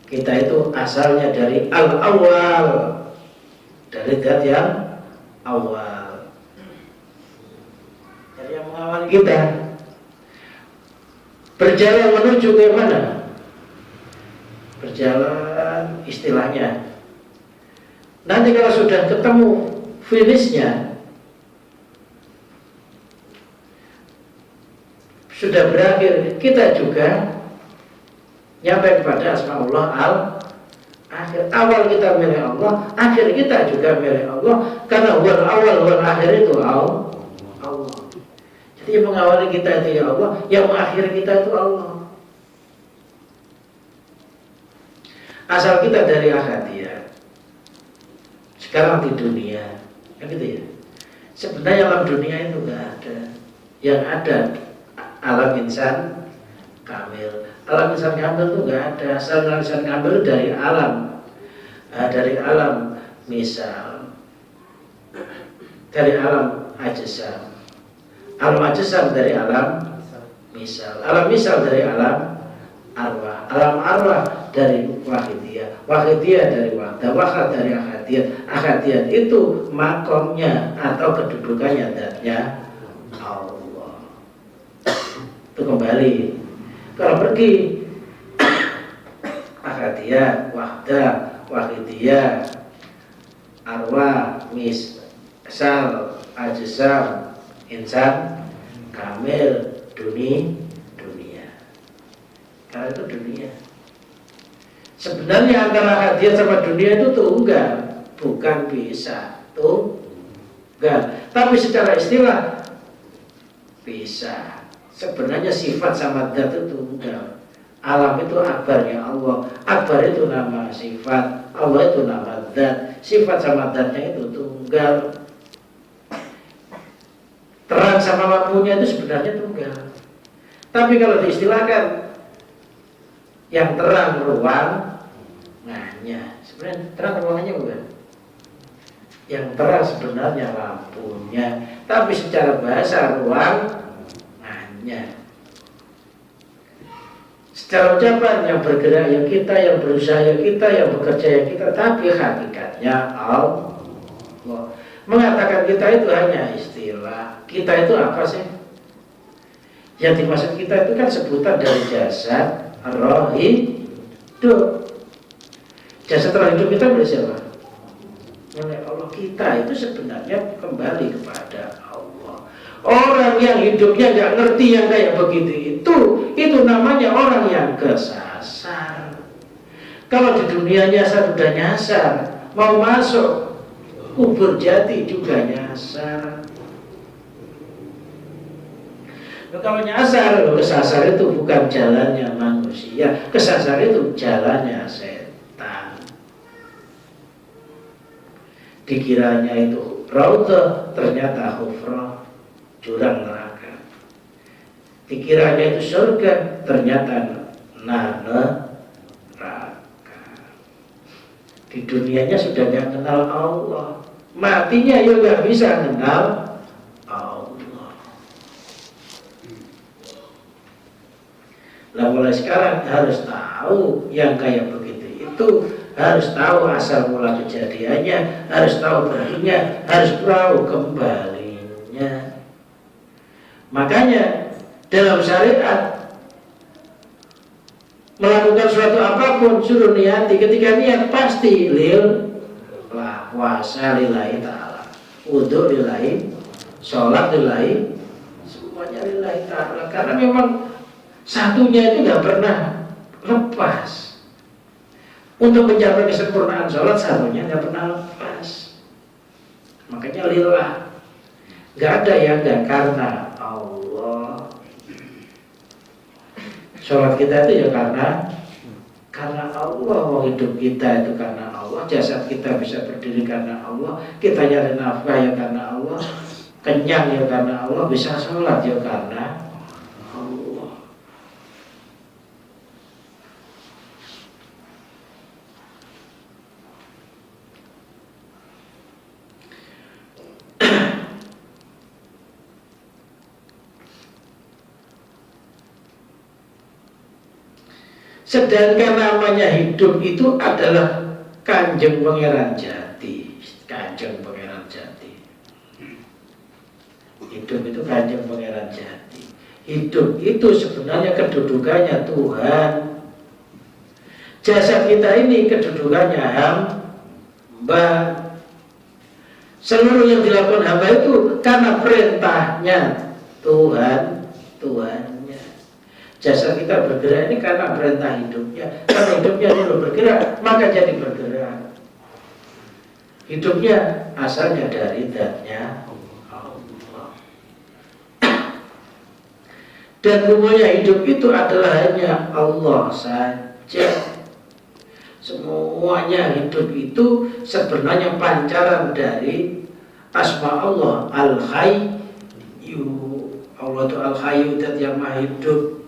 Kita itu asalnya dari al-awwal, dari zat yang awal, dari yang mengawali kita. Berjalan menuju ke mana? Berjalan istilahnya. Nanti kalau sudah ketemu finishnya, sudah berakhir, kita juga nyampe kepada asmaullah al-akhir. Awal kita milik Allah, akhir kita juga milik Allah, karena wal awal wal akhir itu Allah. Jadi yang mengawali kita itu ya Allah, yang mengakhiri kita itu Allah. Asal kita dari ahadiyah, sekarang di dunia, kan gitu ya. Sebenarnya alam dunia itu nggak ada. Yang ada alam insan kamil. Alam insan kamil itu nggak ada. Asal insan kamil itu dari alam. Dari alam misal, dari alam ajsam. Alam ajsam dari alam misal. Alam misal dari alam arwah. Alam arwah dari wahidiyah. Wahidiyah dari wahdah. Wahdah dari ahadiyah. Ahadiyah itu makomnya atau kedudukannya zatnya Allah. Itu kembali. Kalau pergi ahadiyah, wahdah, wahidiyah, arwah, misal, ajsam, insan, kamil, dunia. Kalau itu dunia. Sebenarnya antara hadiah sama dunia itu tunggal, bukan bisa tunggal. Tapi secara istilah bisa. Sebenarnya sifat sama zat itu tunggal. Alam itu akbarnya Allah. Akbar itu nama sifat, Allah itu nama zat. Sifat sama zatnya itu tunggal. Terang sama lampunya itu sebenarnya tunggal. Tapi kalau diistilahkan yang terang ruangannya, sebenarnya terang ruangannya bukan. Yang terang sebenarnya lampunya, tapi secara bahasa ruangannya. Secara ucapan yang bergerak ya kita, yang berusaha ya kita, yang bekerja ya kita, tapi hakikatnya Allah. Mengatakan kita itu hanya istilah. Kita itu apa sih? Yang dimaksud kita itu kan sebutan dari jasad roh hidup. Jasad roh hidup kita oleh siapa? Oleh Allah. Kita itu sebenarnya kembali kepada Allah. Orang yang hidupnya nggak ngerti yang kayak begitu itu namanya orang yang kesasar. Kalau di dunia nyasar udah nyasar, mau masuk kubur jati juga nyasar. Kalau nyasar, kesasar itu bukan jalannya manusia, kesasar itu jalannya setan. Dikiranya itu raudhah, ternyata hufrah, jurang neraka. Dikiranya itu surga, ternyata neraka. Di dunianya sudah gak kenal Allah, matinya ya gak bisa kenal Allah. Nah mulai sekarang harus tahu yang kayak begitu itu, harus tahu asal mula kejadiannya, harus tahu perginya, harus tahu kembalinya. Makanya dalam syariat melakukan suatu apapun suruh niati. Ketika niat pasti lillah, puasa lillahi ta'ala, wudhu lillahi, sholat lillahi, semuanya lillahi ta'ala. Karena memang satunya itu gak pernah lepas. Untuk mencapai kesempurnaan sholat satunya gak pernah lepas. Makanya lillah, gak ada yang gak karena Allah. Sholat kita itu ya karena Allah, hidup kita itu karena Allah, jasad kita bisa berdiri karena Allah, kita nyari nafkah ya karena Allah, kenyang ya karena Allah, bisa sholat ya karena Allah. Sedangkan namanya hidup itu adalah Kanjeng Pangeran Jati. Kanjeng Pangeran Jati. Hidup itu Kanjeng Pangeran Jati. Hidup itu sebenarnya kedudukannya Tuhan. Jasad kita ini kedudukannya hamba. Seluruh yang dilakukan hamba itu karena perintahnya Tuhannya. Jasad kita bergerak ini karena perintah hidupnya. Karena hidupnya dulu bergerak, maka jadi bergerak. Hidupnya asalnya dari zatnya Allah. Dan umumnya hidup itu adalah hanya Allah saja. Semuanya hidup itu sebenarnya pancaran dari asma Allah Al-Hayyu. Allah itu Al-Hayyu, zat yang maha hidup.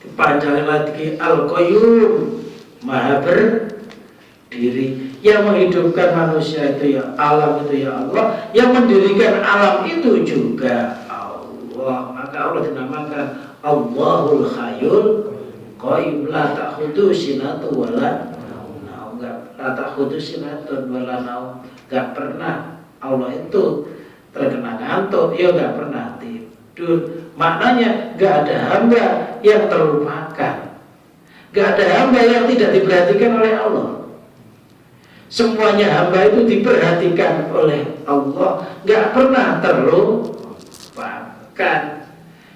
Dipanjangin lagi Al-Qayyum, Maha berdiri. Yang menghidupkan manusia itu ya alam itu ya Allah, yang mendirikan alam itu juga Allah. Maka Allah dinamakan Allahul Hayyul Qayyum, la ta'khudhu sinatun wala naum. La ta'khudhu sinatun wala naum. Gak pernah Allah itu terkena ngantuk, ya gak pernah tidur. Maknanya gak ada hamba yang terlupakan, gak ada hamba yang tidak diperhatikan oleh Allah. Semuanya hamba itu diperhatikan oleh Allah, gak pernah terlupakan.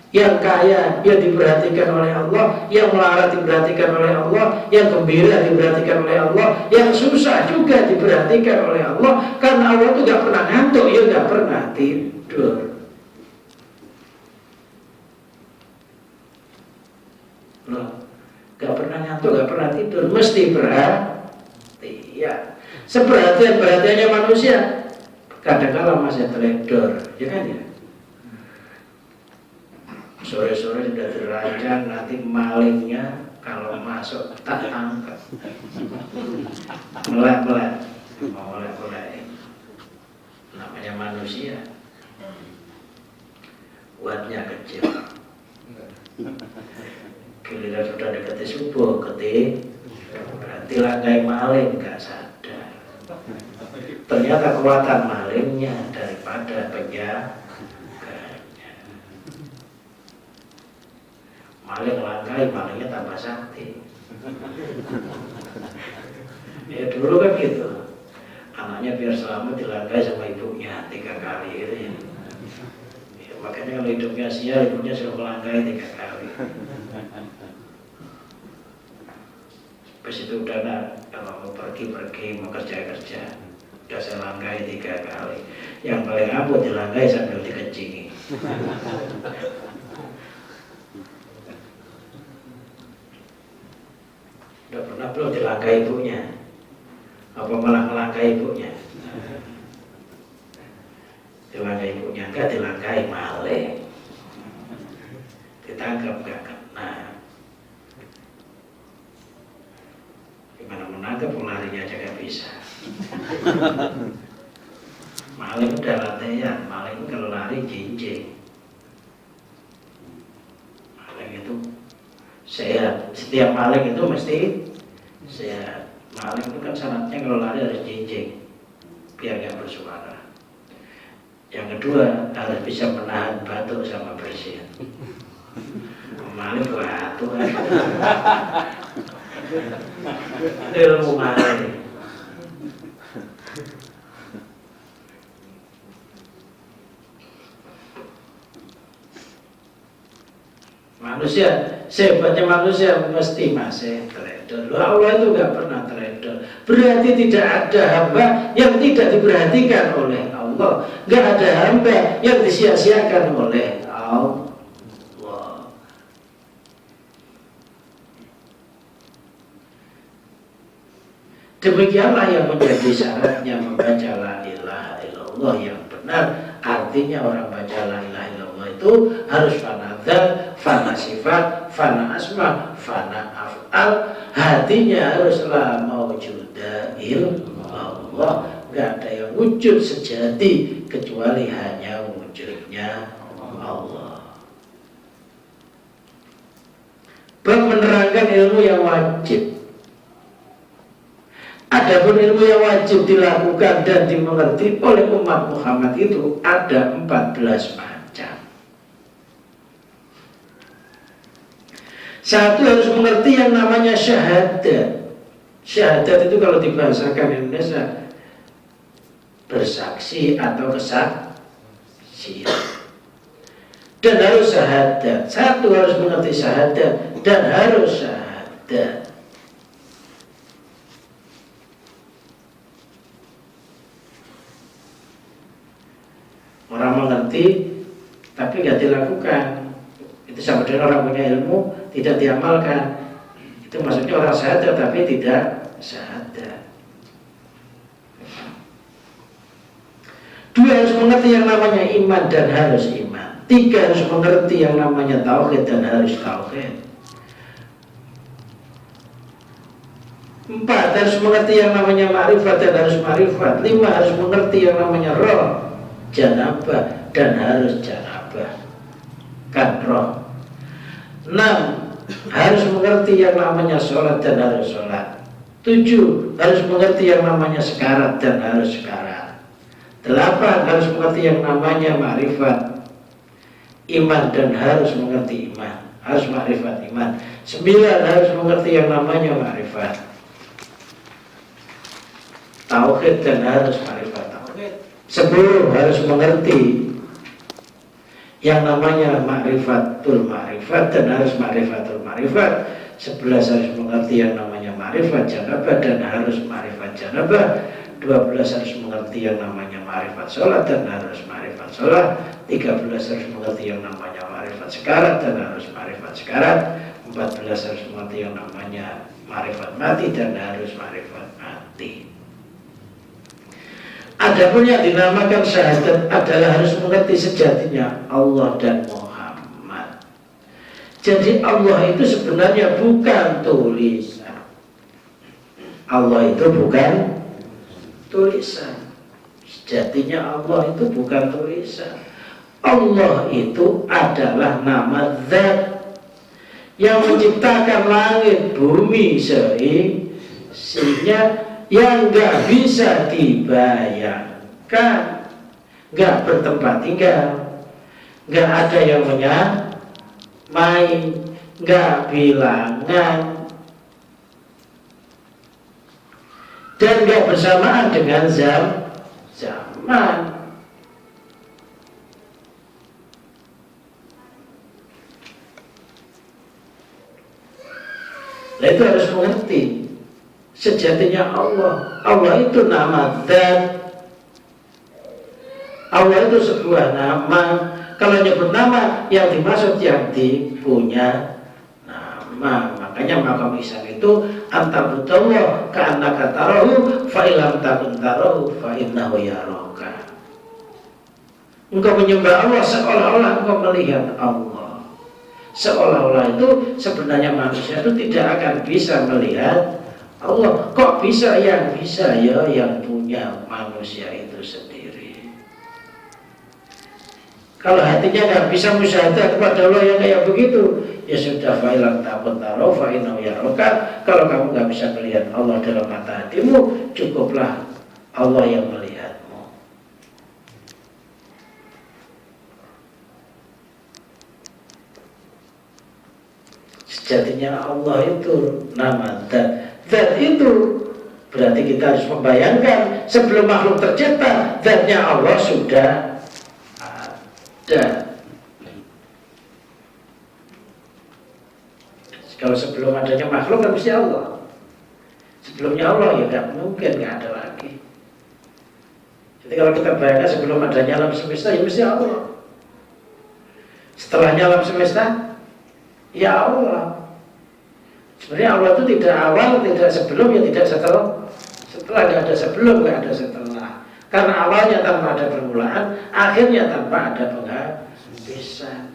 Yang kaya ya diperhatikan oleh Allah, yang melarat diperhatikan oleh Allah, yang gembira diperhatikan oleh Allah, yang susah juga diperhatikan oleh Allah. Karena Allah itu gak pernah ngantuk, ya gak pernah tidur. Loh, gak pernah ngantuk, gak pernah tidur, mesti perhatian. Seperhatian-perhatiannya manusia, kadang-kala masih teledor, ya kan ya? Sore-sore sudah dirancang, nanti malingnya kalau masuk tak angkat, melek-melek, mau melek-melek. Namanya manusia, buatnya kecil. Giliran sudah dekati subuh, berarti langkai maling, gak sadar. Ternyata kekuatan malingnya daripada penjaganya. Maling langkai, malingnya tambah sakti. Ya dulu kan gitu, anaknya biar selamat dilangkai sama ibunya 3 kali gitu ya. Ya, makanya kalau hidupnya sial, ibunya suruh melangkai 3 kali. Habis itu udah nak, kalau mau pergi-pergi, mau kerja-kerja, udah saya langkai 3 kali. Yang paling abot dilangkai sambil dikencingi. Udah pernah belum dilangkai ibunya? Apa malah melangkai ibunya? Dilangkai ibunya, enggak dilangkai maling. Ditangkap enggak kena. Gimana menangkap, larinya aja gak bisa. Maling udah latihan, maling kalau lari jinjing. Maling itu sehat, setiap maling itu mesti sehat. Maling itu kan syaratnya kalau lari harus jinjing, biar gak bersuara. Yang kedua harus bisa menahan batuk sama bersin. Maling batu kan. Ilmu maling. Manusia, sehebatnya manusia mesti masih teledor. Allah itu gak pernah teledor. Berarti tidak ada hamba yang tidak diperhatikan oleh Allah. Gak ada hamba yang disia-siakan oleh Allah. Demikianlah yang menjadi syaratnya membaca la ilaha illallah yang benar. Artinya orang baca la ilaha illallah itu harus fana dzat, fana sifat, fana asma, fana af'al. Hatinya haruslah maujuda illallah. Gak ada yang wujud sejati kecuali hanya wujudnya Allah. Bab menerangkan ilmu yang wajib. Adapun ilmu yang wajib dilakukan dan dimengerti oleh umat Muhammad itu ada 14 macam. Satu, harus mengerti yang namanya syahadat. Syahadat itu kalau dibahasakan Indonesia bersaksi atau kesaksian. Dan harus syahadat. Satu, harus mengerti syahadat dan harus syahadat. Orang mengerti tapi nggak dilakukan, itu sama dengan orang punya ilmu tidak diamalkan. Itu maksudnya orang syahadat tapi tidak syahadat. 2, harus mengerti yang namanya iman dan harus iman. 3, harus mengerti yang namanya tauhid dan harus tauhid. 4 harus mengerti yang namanya ma'rifat dan harus ma'rifat. 5 harus mengerti yang namanya roh, janabah dan harus janabah, kan roh. 6 harus mengerti yang namanya sholat dan harus sholat. 7 harus mengerti yang namanya sekarat dan harus sekarat. 8 harus mengerti yang namanya ma'rifat iman dan harus mengerti iman, harus ma'rifat iman. 9 harus mengerti yang namanya ma'rifat tauhid dan harus ma'rifat tauhid. 10 harus mengerti yang namanya ma'rifatul ma'rifat dan harus ma'rifatul ma'rifat. 11 harus mengerti yang namanya ma'rifat janabah dan harus ma'rifat janabah. 12 harus mengerti yang namanya ma'rifat sholat dan harus ma'rifat sholat. 13 harus mengerti yang namanya ma'rifat sekarat dan harus ma'rifat sekarat. 14 harus mengerti yang namanya ma'rifat mati dan harus ma'rifat mati. Adapun yang dinamakan syahadat adalah harus mengerti sejatinya Allah dan Muhammad. Jadi Allah itu sebenarnya bukan tulisan. Allah itu bukan tulisan. Sejatinya Allah itu bukan tulisan. Allah itu adalah nama zat yang menciptakan langit bumi sehingga yang nggak bisa dibayangkan, nggak bertempat tinggal, nggak ada yang menyamai, nggak bilangan, dan nggak bersamaan dengan zaman. Nah, itu harus mengerti sejatinya Allah. Allah itu nama zat. Allah itu sebuah nama. Kalau nyebut nama, yang dimaksud yang dipunya nama. Makanya makam ihsan itu antabudallah ka'annaka tarahu fa illam takun tarahu fa innahu yaraka. Engkau menyembah Allah seolah-olah engkau melihat Allah. Seolah-olah itu sebenarnya manusia itu tidak akan bisa melihat Allah. Kok bisa? Yang bisa ya yang punya manusia itu sendiri. Kalau hatinya nggak bisa musyahadah kepada Allah yang kayak begitu, ya sudah, fa'ilam takun taro fa'inau yaraka. Kalau kamu nggak bisa melihat Allah dalam mata hatimu, cukuplah Allah yang melihatmu. Sejatinya Allah itu nama zat. Zat itu berarti kita harus membayangkan sebelum makhluk tercipta, zatnya Allah sudah ada. Kalau sebelum adanya makhluk kan mesti Allah. Sebelumnya Allah ya nggak mungkin, nggak ada lagi. Jadi kalau kita bayangkan sebelum adanya alam semesta ya mesti Allah. Setelahnya alam semesta ya Allah. Sebenarnya Allah itu tidak awal, tidak sebelum, ya tidak setelah. Setelah nggak ada sebelum, nggak ada setelah. Karena awalnya tanpa ada permulaan, akhirnya tanpa ada penghabisan.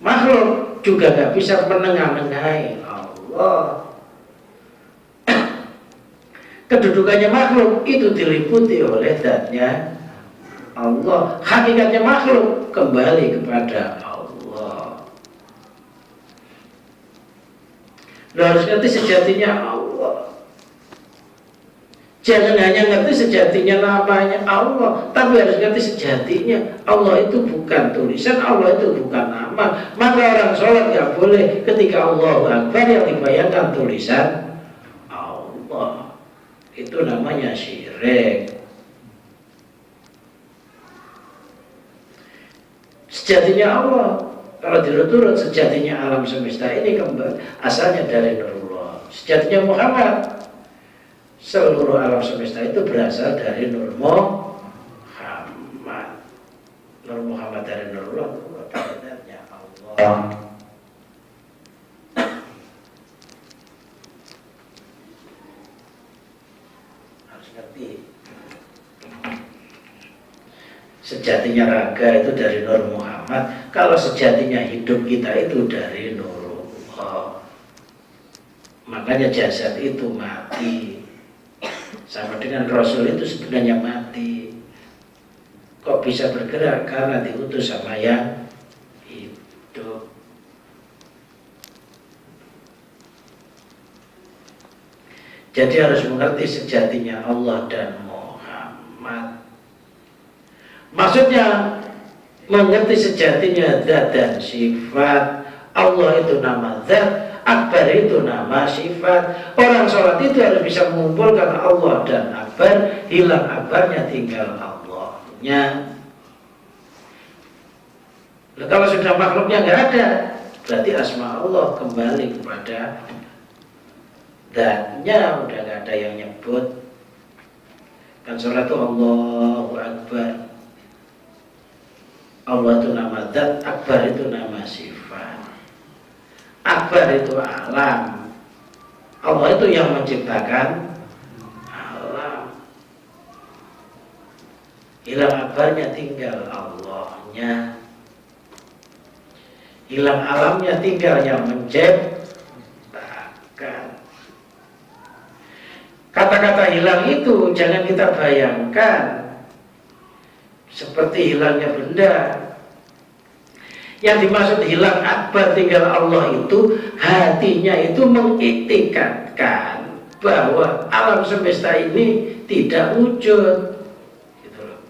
Makhluk juga nggak bisa menengah-nengahi Allah. Kedudukannya makhluk itu diliputi oleh zatnya Allah. Hakikatnya makhluk kembali kepada Allah. Lo harus ngerti sejatinya Allah. Jangan hanya ngerti sejatinya namanya Allah, tapi harus ngerti sejatinya Allah itu bukan tulisan, Allah itu bukan nama. Maka orang sholat gak boleh ketika Allahu Akbar yang dibayangkan tulisan Allah. Itu namanya syirik. Sejatinya Allah, kalau diurut-urut, sejatinya alam semesta ini kembali asalnya dari Nurullah. Sejatinya Muhammad, seluruh alam semesta itu berasal dari Nur Muhammad. Nur Muhammad dari Nurullah, hakikatnya Allah. Harus ngerti. Sejatinya raga itu dari Nur Muhammad. Kalau sejatinya hidup kita itu dari Nurullah, maka Makanya jasad itu mati. Sama dengan Rasul itu sebenarnya mati. Kok bisa bergerak? Karena diutus sama yang hidup. Jadi harus mengerti sejatinya Allah dan Muhammad. Maksudnya mengerti sejatinya zat dan sifat. Allah itu nama zat, Akbar itu nama sifat. Orang sholat itu harus bisa mengumpulkan Allah dan Akbar. Hilang Akbarnya, tinggal Allahnya. Nah, kalau sudah makhluknya nggak ada, berarti asma Allah kembali kepada zatnya, udah nggak ada yang nyebut. Kan sholat itu Allahu Akbar. Allah itu nama zat, Akbar itu nama sifat. Akbar itu alam. Allah itu yang menciptakan alam. Hilang akbarnya, tinggal Allahnya. Hilang alamnya, tinggal yang menciptakan. Kata-kata hilang itu jangan kita bayangkan seperti hilangnya benda. Yang dimaksud hilang akbar tinggal Allah itu, hatinya itu mengiktikadkan bahwa alam semesta ini tidak wujud. Gitu loh.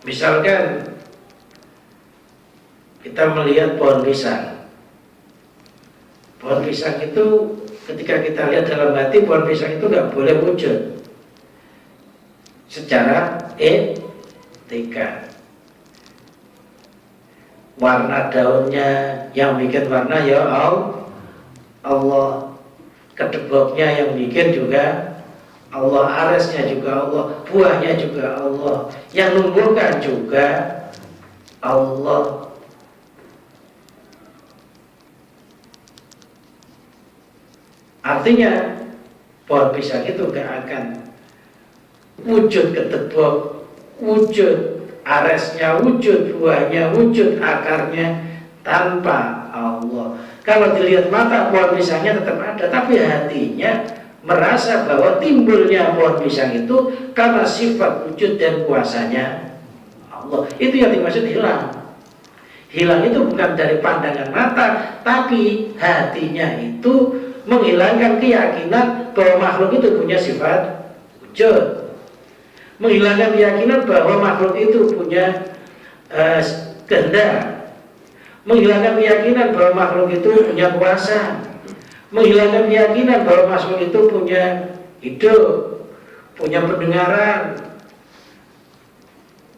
Misalkan kita melihat pohon pisang. Pohon pisang itu ketika kita lihat dalam hati, pohon pisang itu nggak boleh wujud secara etika. Warna daunnya yang bikin warna ya Allah, kedeboknya yang bikin juga Allah, aresnya juga Allah, buahnya juga Allah, yang numbuhkan juga Allah. Artinya pohon pisang itu gak akan wujud kedebok, wujud aresnya, wujud buahnya, wujud akarnya tanpa Allah. Kalau dilihat mata, pohon pisangnya tetap ada, tapi hatinya merasa bahwa timbulnya pohon pisang itu karena sifat wujud dan kuasanya Allah. Itu yang dimaksud hilang. Hilang itu bukan dari pandangan mata, tapi hatinya itu menghilangkan keyakinan bahwa makhluk itu punya sifat wujud. Menghilangkan keyakinan bahwa makhluk itu punya kehendak, menghilangkan keyakinan bahwa makhluk itu punya kuasa, menghilangkan keyakinan bahwa makhluk itu punya hidup, punya pendengaran,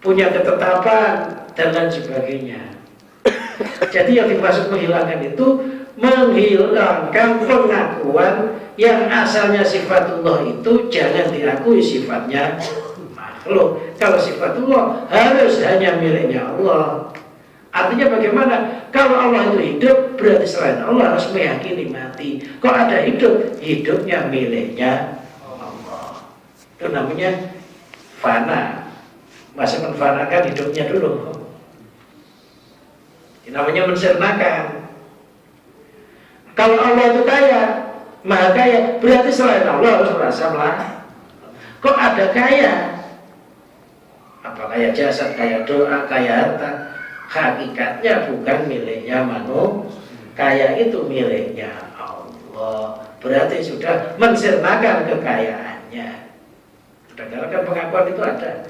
punya ketetapan, dan lain sebagainya. Jadi yang dimaksud menghilangkan itu menghilangkan pengakuan yang asalnya sifatullah itu jangan diakui sifatnya makhluk. Kalau sifatullah harus hanya miliknya Allah. Artinya bagaimana? Kalau Allah itu hidup, berarti selain Allah harus meyakini mati. Kok ada hidup? Hidupnya miliknya Allah. Itu namanya fana. Masa menfanakan hidupnya dulu. Ini namanya mensirnakan. Kalau Allah itu kaya, maha kaya, berarti selain Allah harus merasa melah. Kok ada kaya? Apa kaya jasad, kaya doa, kaya harta? Hakikatnya bukan miliknya manusia. Kaya itu miliknya Allah. Berarti sudah mensirnakan kekayaannya. Sudah kan pengakuan itu ada.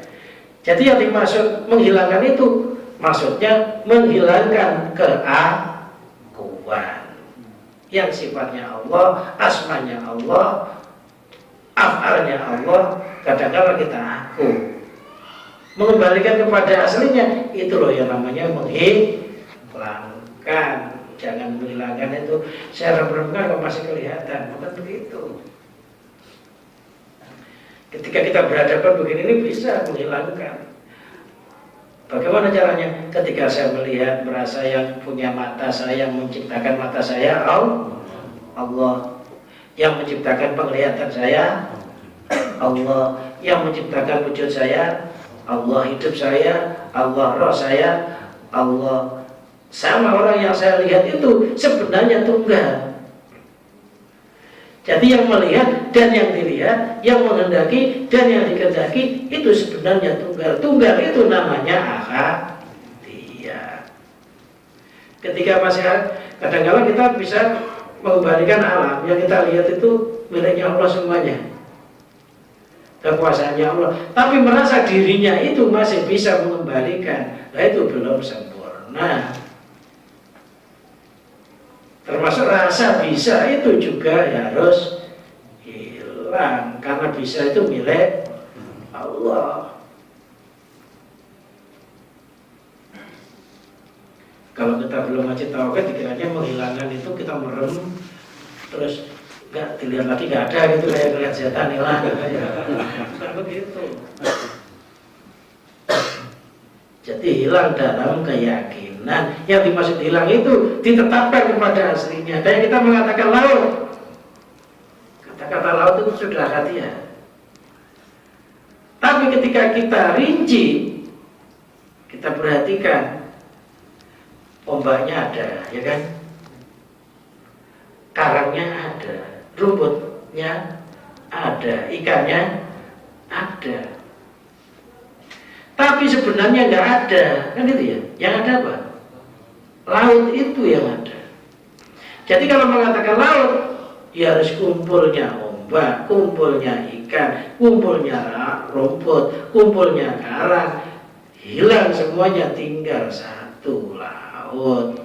Jadi yang dimaksud menghilangkan itu, maksudnya menghilangkan keakuan yang sifatnya Allah, asmanya Allah, af'alnya Allah, kadang-kadang kita aku. Mengembalikan kepada aslinya, itu loh yang namanya menghilangkan. Jangan menghilangkan itu secara permukaan kok masih kelihatan, bukan begitu. Ketika kita berhadapan begini, ini bisa menghilangkan. Bagaimana caranya? Ketika saya melihat, merasa yang punya mata saya, yang menciptakan mata saya, Allah. Yang menciptakan penglihatan saya, Allah. Yang menciptakan wujud saya, Allah. Hidup saya, Allah. Roh saya, Allah. sama orang yang saya lihat itu sebenarnya tunggal. Jadi yang melihat dan yang dilihat, yang menghendaki dan yang dikehendaki itu sebenarnya tunggal. Tunggal itu namanya ahadiyah. Ketika kadang-kadang kita bisa mengembalikan alam yang kita lihat itu miliknya Allah semuanya, kekuasaannya Allah, tapi merasa dirinya itu masih bisa mengembalikan, nah itu belum sempurna. Termasuk rasa bisa itu juga harus hilang, karena bisa itu milik Allah. Kalau kita belum ngaji tauhid, dikiranya menghilangkan itu kita merem, terus nggak dilihat lagi nggak ada gitu, kayak ngeliat setan hilang nggak begitu. Jadi hilang dalam keyakinan. Yang dimaksud hilang itu ditetapkan kepada aslinya. Kayak kita mengatakan laut, kata-kata laut itu sudah hadiah. Tapi ketika kita rinci, kita perhatikan, ombaknya ada, ya kan? Karangnya ada, rumputnya ada, ikannya ada. Tapi sebenarnya nggak ada, kan gitu ya? Yang ada apa? Laut itu yang ada. Jadi kalau mengatakan laut, ya harus kumpulnya ombak, kumpulnya ikan, kumpulnya rumput, kumpulnya karang. Hilang semuanya, tinggal satu laut.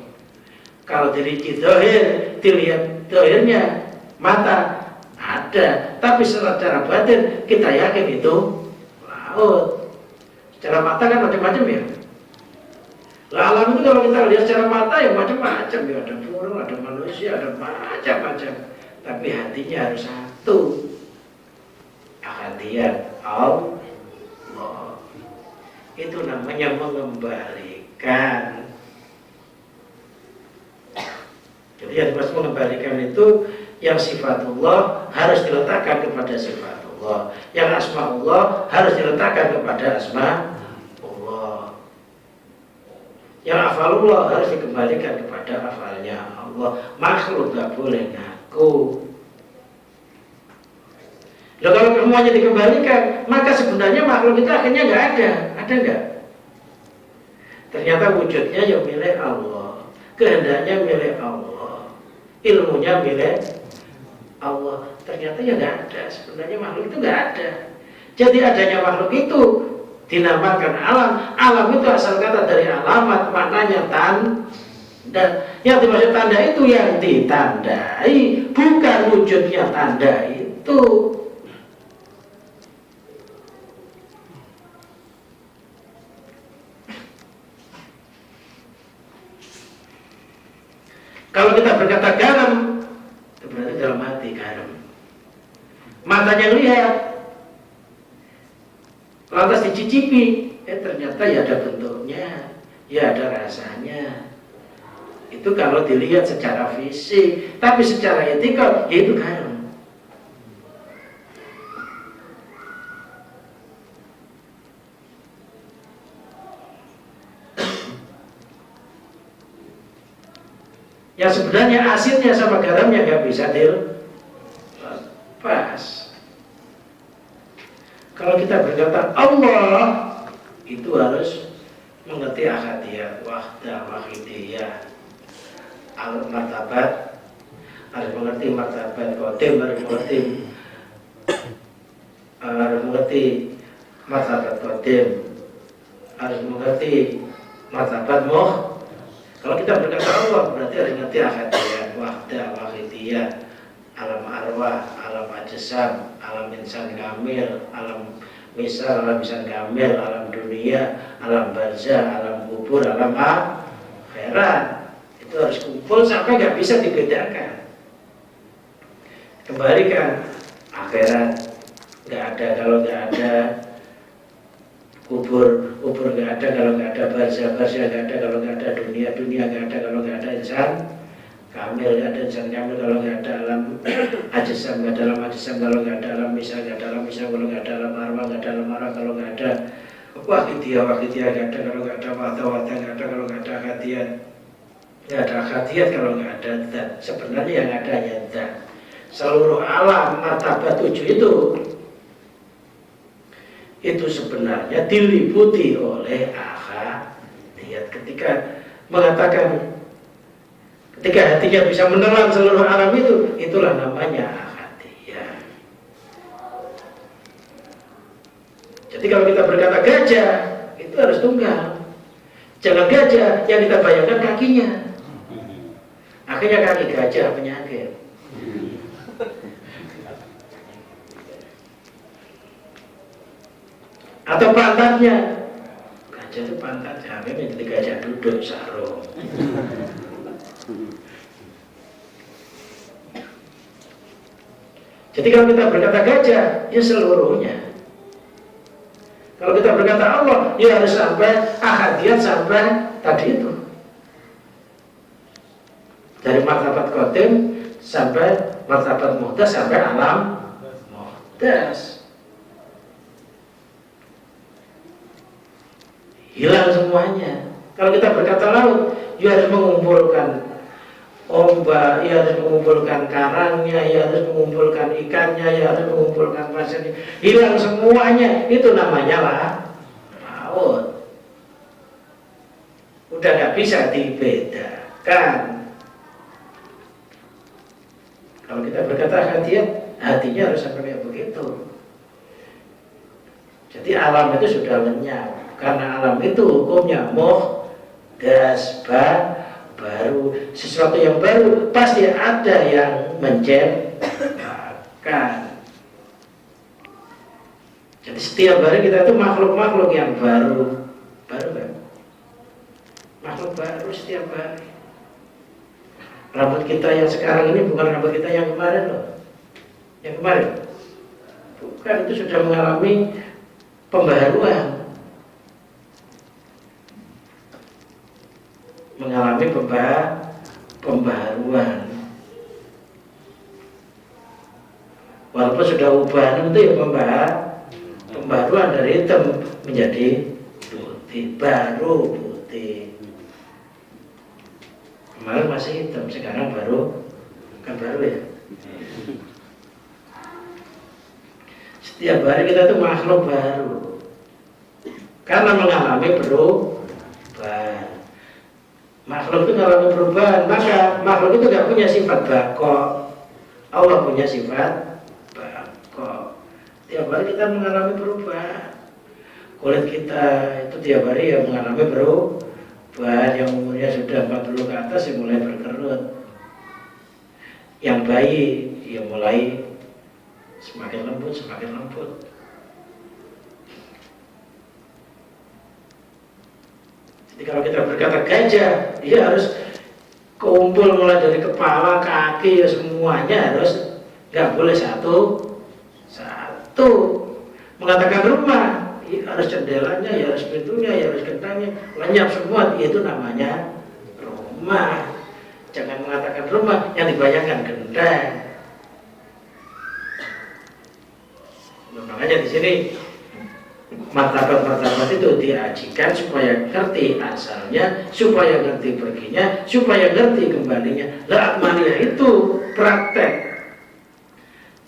Kalau dirinci dohir, dilihat dohirnya mata ada, tapi secara batin kita yakin itu laut. Secara mata kan macam-macam ya. Lah alam itu kalau kita lihat secara mata ya macam-macam ya, ada burung, ada manusia, ada macam-macam. Tapi hatinya harus satu. Ahadiyah Allah. Itu namanya mengembalikan. Jadi yang dimaksud mengembalikan itu yang sifatullah harus diletakkan kepada sifatullah, yang asmaullah harus diletakkan kepada asmaullah, yang afalullah harus dikembalikan kepada afalnya Allah. Makhluk gak boleh ngaku. Loh, kalau semuanya dikembalikan, maka sebenarnya makhluk itu akhirnya nggak ada nggak? Ternyata wujudnya yang milik Allah, kehendaknya milik Allah, ilmunya milik Allah. Ternyata ya nggak ada, sebenarnya makhluk itu nggak ada. Jadi adanya makhluk itu dinamakan alam. Alam itu asal kata dari alamat, maknanya tanda. Yang dimaksud tanda itu yang ditandai, bukan wujudnya tanda itu. Kalau kita berkata garam, itu berarti dalam hati garam. Matanya lihat, lantas dicicipi, ternyata ya ada bentuknya, ya ada rasanya. Itu kalau dilihat secara fisik, tapi secara etika, ya itu garam. Yang sebenarnya asinnya sama garamnya nggak bisa dilepas. Kalau kita berkata Allah, itu harus mengerti ahadiyah, wahdah, wahidiyah, al-martabat, harus mengerti martabat qadim, harus mengerti martabat qadim, harus mengerti martabat muh. Kalau kita berkata Allah, berarti harus mengerti ahadiyah, wahdah, wahidiyah, alam arwah, alam ajsam, alam insan kamil, alam misal, alam insan kamil, alam dunia, alam barzah, alam kubur, alam akhirat. Itu harus kumpul sampai nggak bisa dibedakan. Kembalikan akhirat nggak ada kalau nggak ada, kubur nggak ada kalau nggak ada, barzah nggak ada kalau nggak ada, dunia nggak ada kalau nggak ada insan kamil, nggak ada insan kamil kalau nggak ada alam ajsam, nggak ada alam ajsam kalau nggak ada alam misal, nggak ada alam misal kalau nggak ada alam arwah, nggak ada alam arwah kalau nggak ada wahidiyah nggak ada kalau nggak ada wahdah nggak ada kalau nggak ada hadiah. Nggak ada akadiyat kalau nggak ada zat. Sebenarnya yang ada hanya zat. Seluruh alam martabat 7 itu sebenarnya diliputi oleh akadiyat. Ketika mengatakan, ketika hatinya bisa menelan seluruh alam itu, itulah namanya akadiyat. Jadi kalau kita berkata gajah, itu harus tunggal. Jangan gajah yang kita bayangkan kakinya. Akhirnya kaki gajah penyakit. Atau pantatnya. Gajah itu pantat, akhirnya jadi gajah duduk sarung. Jadi kalau kita berkata gajah, ya seluruhnya. Kalau kita berkata Allah, ya harus sampai ahadiyat, sampai tadi itu. Dari martabat qadim sampai martabat muhdas, sampai alam muhdas. Hilang semuanya. Kalau kita berkata laut, ya harus mengumpulkan ombak, ya harus mengumpulkan karangnya, ya harus mengumpulkan ikannya, ya harus mengumpulkan pasirnya. Hilang semuanya, itu namanya laut. Udah gak bisa dibedakan. Kalau kita berkata hatinya harus sampai kayak begitu. Jadi alam itu sudah lenyap. Karena alam itu hukumnya muhdas, baru. Sesuatu yang baru pasti ada yang menciptakan. Jadi setiap hari kita itu makhluk-makhluk yang baru kan? Makhluk baru setiap hari. Rambut kita yang sekarang ini bukan rambut kita yang kemarin loh. Yang kemarin bukan, itu sudah mengalami pembaharuan. Mengalami pembaharuan. Walaupun sudah ubahan itu ya pembaharuan dari hitam menjadi putih, baru putih. Kemarin masih hitam, sekarang kan baru ya. Setiap hari kita itu makhluk baru karena mengalami perubahan. Makhluk itu mengalami perubahan, maka makhluk itu tidak punya sifat bako. Allah punya sifat bako. Tiap hari kita mengalami perubahan. Kulit kita itu tiap hari yang mengalami perubahan. Yang umurnya sudah 40 ke atas yang mulai berkerut. Yang bayi yang mulai semakin lembut. Jadi kalau kita berkata gajah, dia harus kumpul mulai dari kepala, kaki, ya semuanya harus, nggak boleh satu. Mengatakan rumah, ya harus jendelanya, ya harus pintunya, ya harus gentangnya, lenyap semua, itu namanya rumah. Jangan mengatakan rumah yang dibayangkan genteng. Makanya di sini martabat-martabat itu diajikan supaya ngerti asalnya, supaya ngerti perginya, supaya ngerti kembalinya. Lah akmaliyah itu praktek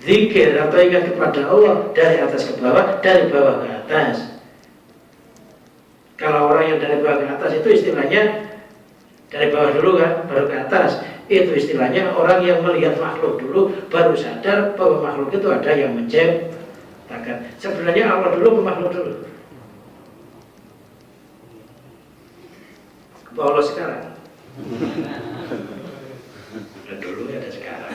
zikir atau ingat kepada Allah dari atas ke bawah, dari bawah ke atas. Kalau orang yang dari bawah ke atas itu istilahnya dari bawah dulu kan, baru ke atas. Itu istilahnya orang yang melihat makhluk dulu, baru sadar bahwa makhluk itu ada yang menciptakan. Sebenarnya Allah dulu, makhluk dulu. Allah sekarang. Ada dulu, ada sekarang.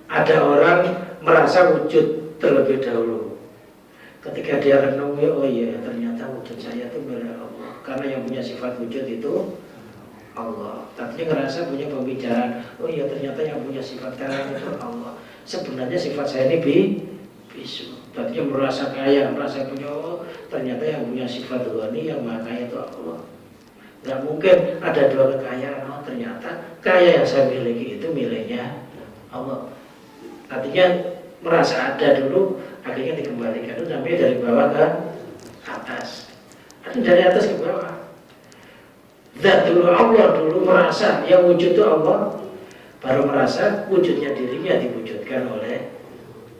Ada orang merasa wujud terlebih dahulu. Ketika dia renungi, oh iya ternyata wujud saya itu milik Allah. Karena yang punya sifat wujud itu Allah. Tadinya ngerasa punya pembicaraan, oh iya ternyata yang punya sifat kaya itu Allah. Sebenarnya sifat saya ini bisu. Tadinya merasa kaya, merasa punya Allah. Ternyata yang punya sifat ghani, yang maha kaya itu Allah. Gak mungkin ada dua kekayaan. Oh ternyata kaya yang saya miliki itu miliknya Allah. Artinya merasa ada dulu, akhirnya dikembalikan. Itu namanya dari bawah ke atas. Ada dari atas ke bawah. Zat dulu, Allah dulu merasa yang wujud itu Allah, baru merasa wujudnya dirinya diwujudkan oleh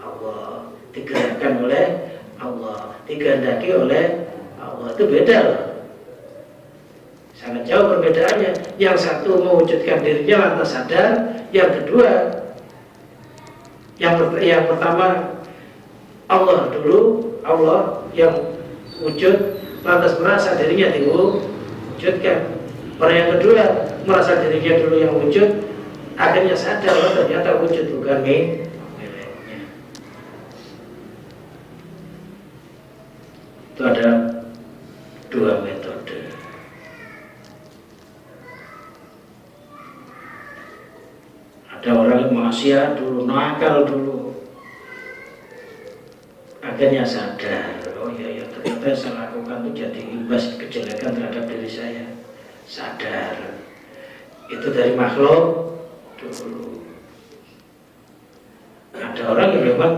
Allah, digerakkan oleh Allah, dikehendaki oleh Allah. Itu beda loh, sangat jauh perbedaannya. Yang satu mewujudkan dirinya lantas sadar, yang kedua, yang pertama Allah dulu, Allah yang wujud lantas merasa dirinya diwujudkan. Orang yang kedua merasa dirinya dulu yang wujud, akhirnya sadar bahwa ternyata wujud bukan miliknya. Itu ada dua metode. Ada orang yang maksiat dulu, nakal dulu, akhirnya sadar, oh iya ternyata yang saya lakukan itu jadi imbas kejelekan terhadap diri saya. Sadar, itu dari makhluk dulu. Ada orang yang memang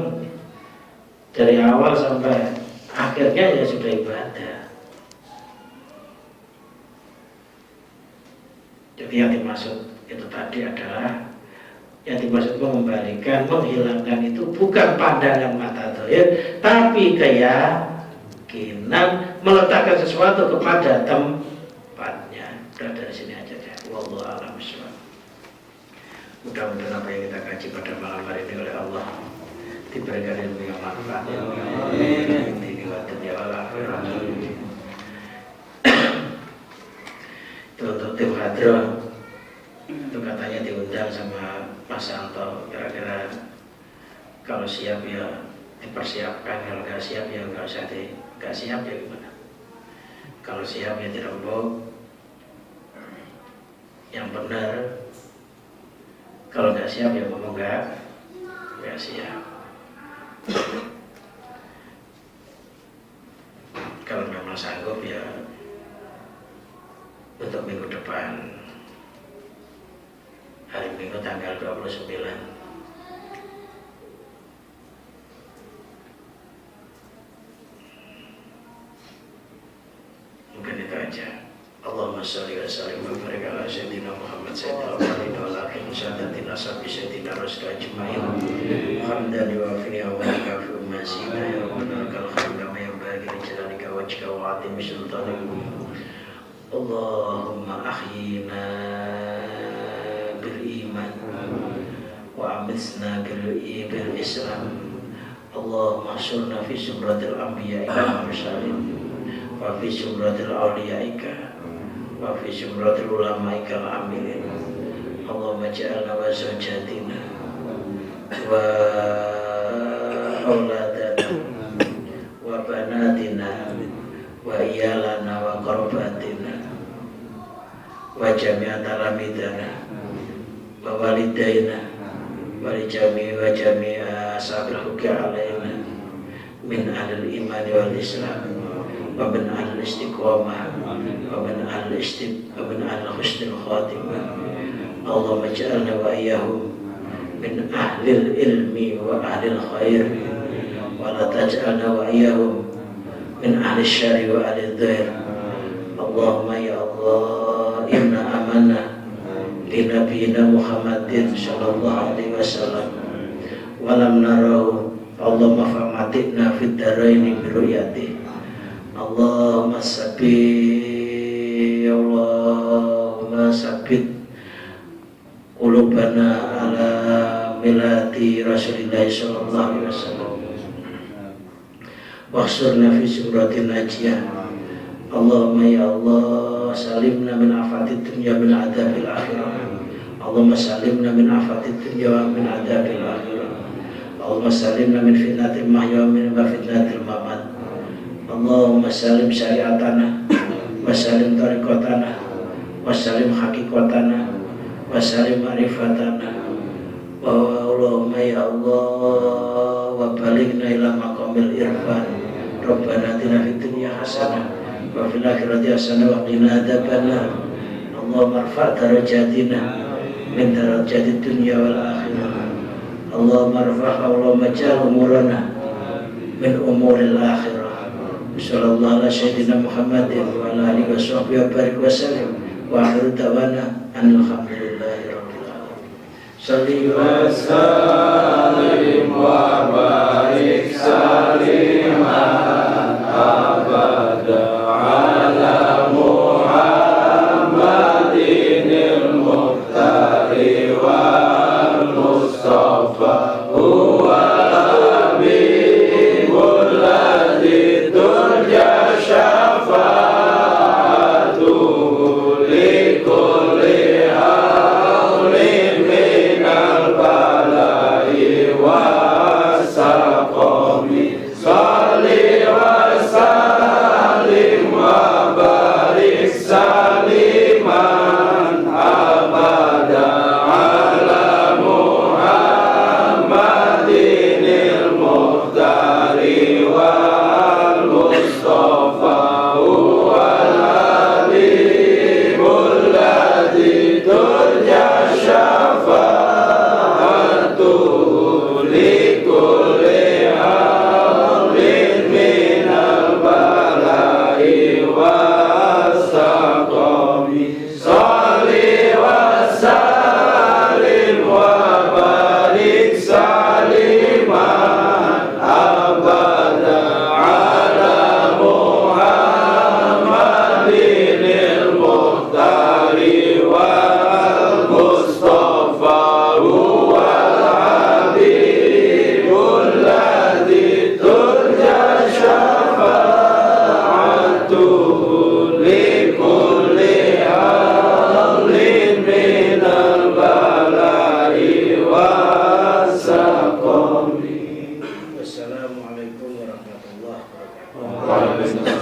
dari awal sampai akhirnya ya sudah ibadah. Jadi yang dimaksud itu tadi adalah, yang dimaksud mengembalikan, menghilangkan itu bukan pandangan mata zahir, tapi keyakinan, meletakkan sesuatu kepada tempatnya. Udah dari sini aja deh. Wallahu a'lam bishawab. Mudah-mudahan apa yang kita kaji pada malam hari ini oleh Allah diberikan ilmu yang manfaat. Amin. Itu untuk tim hadroh. Itu katanya diundang sama Mas Santo. Kira-kira kalau siap ya dipersiapkan, kalau nggak siap ya nggak siap ya gimana? Kalau siap ya dirembuk yang benar, kalau nggak siap ya ngomong nggak siap. Kalau memang sanggup ya untuk minggu depan, hari Minggu tanggal 29. Mungkin itu aja. Allahumma sholli wa sallim wa barik ala sayyidina Muhammad sayyidil awwalin wal akhirin sadatil ashabi sayyidina rasul ajmain. Hamdan wa fi awalika fi ummazina ya rabbana lakal hamdu ma yanbaghi li jalalika wajhika wa 'azimi sultanika. Allahumma ahyina bil iman wa amitna bil islam. Allahumma ahsurna fi zumratil anbiya'i wal mursalin wa fi zumratil awliyaika wa fi zumratil ulama'ika al-amilin. Allahumma ja'alna wa zawjatina wa auladana wa banatina wa iyalana wa qarabatina wa jami'a talamidana wa walidaina wa jami'a ashabil huqi alaina min ahlil imani wal islam wa min ahlil istiqamah wa min ahlil husnil khatimah. Allahumma ja'alna wa iyyahum min ahlil ilmi wa ahlil khair wa la taj'alna wa iyyahum min ahlil syarri wa ahlil dhair. Allahumma ya Allah, inna amanna li nabiyyina Muhammadin sallallahu alaihi wasallam wa lam narahu. Allahumma fa'matikna fid dharaini bi ru'yatihi. Allahumma sabbit qulubana ala milati Rasulillah sallallahu alaihi wasallam wahsurna fi suratin najiyah. Allahumma ya Allah, salimna min afatid dunya min adabil akhirah. Allahumma salimna min afatid dunya wa min adabil akhirah. Allahumma salimna min fitnatil mahya wa min fitnatil mamat. Allahumma salim syariatana wa salim tariqatana wa salim haqiqatana wa salim ma'rifatana. Wa Allahumma ya Allah, wa balighna ila maqamil irfan. Rabbana atina fid dunya hasanah wa fil akhirati hasanah wa qina adzabannar. Allahumma irfa' darajatina min darajatid dunya wal akhirah. Allahumma irfa' Allahumma ja'al umurana min umuril akhirah Sallallahu ala sayyidina Muhammadin wa ala alihi wa sahbihi wa barik wa sallim. Wa akhiru da'wana alhamdulillahi rabbil alamin. Salli wa sallim wa barik saliman abada ala Muhammadinil Muhtari wal Mustafa huwa habibul ladzi turja syafa'atuhu likulli haulin minal balai wasaqami. Salli wa sallim wa barik saliman abada ala Muhammadinil Muhtari wal Mustafa huwal habibul ladzi turja syafa'atuhu likulli haulin minal balai wasaqami. Salli wa sallim wa barik saliman abada ala Muhammadinil Muhtari wal Mustafa huwal habibul ladzi turja syafa'atuhu likulli haulin minal balai wasaqami. Wassalamualaikum warahmatullahi wabarakatuh.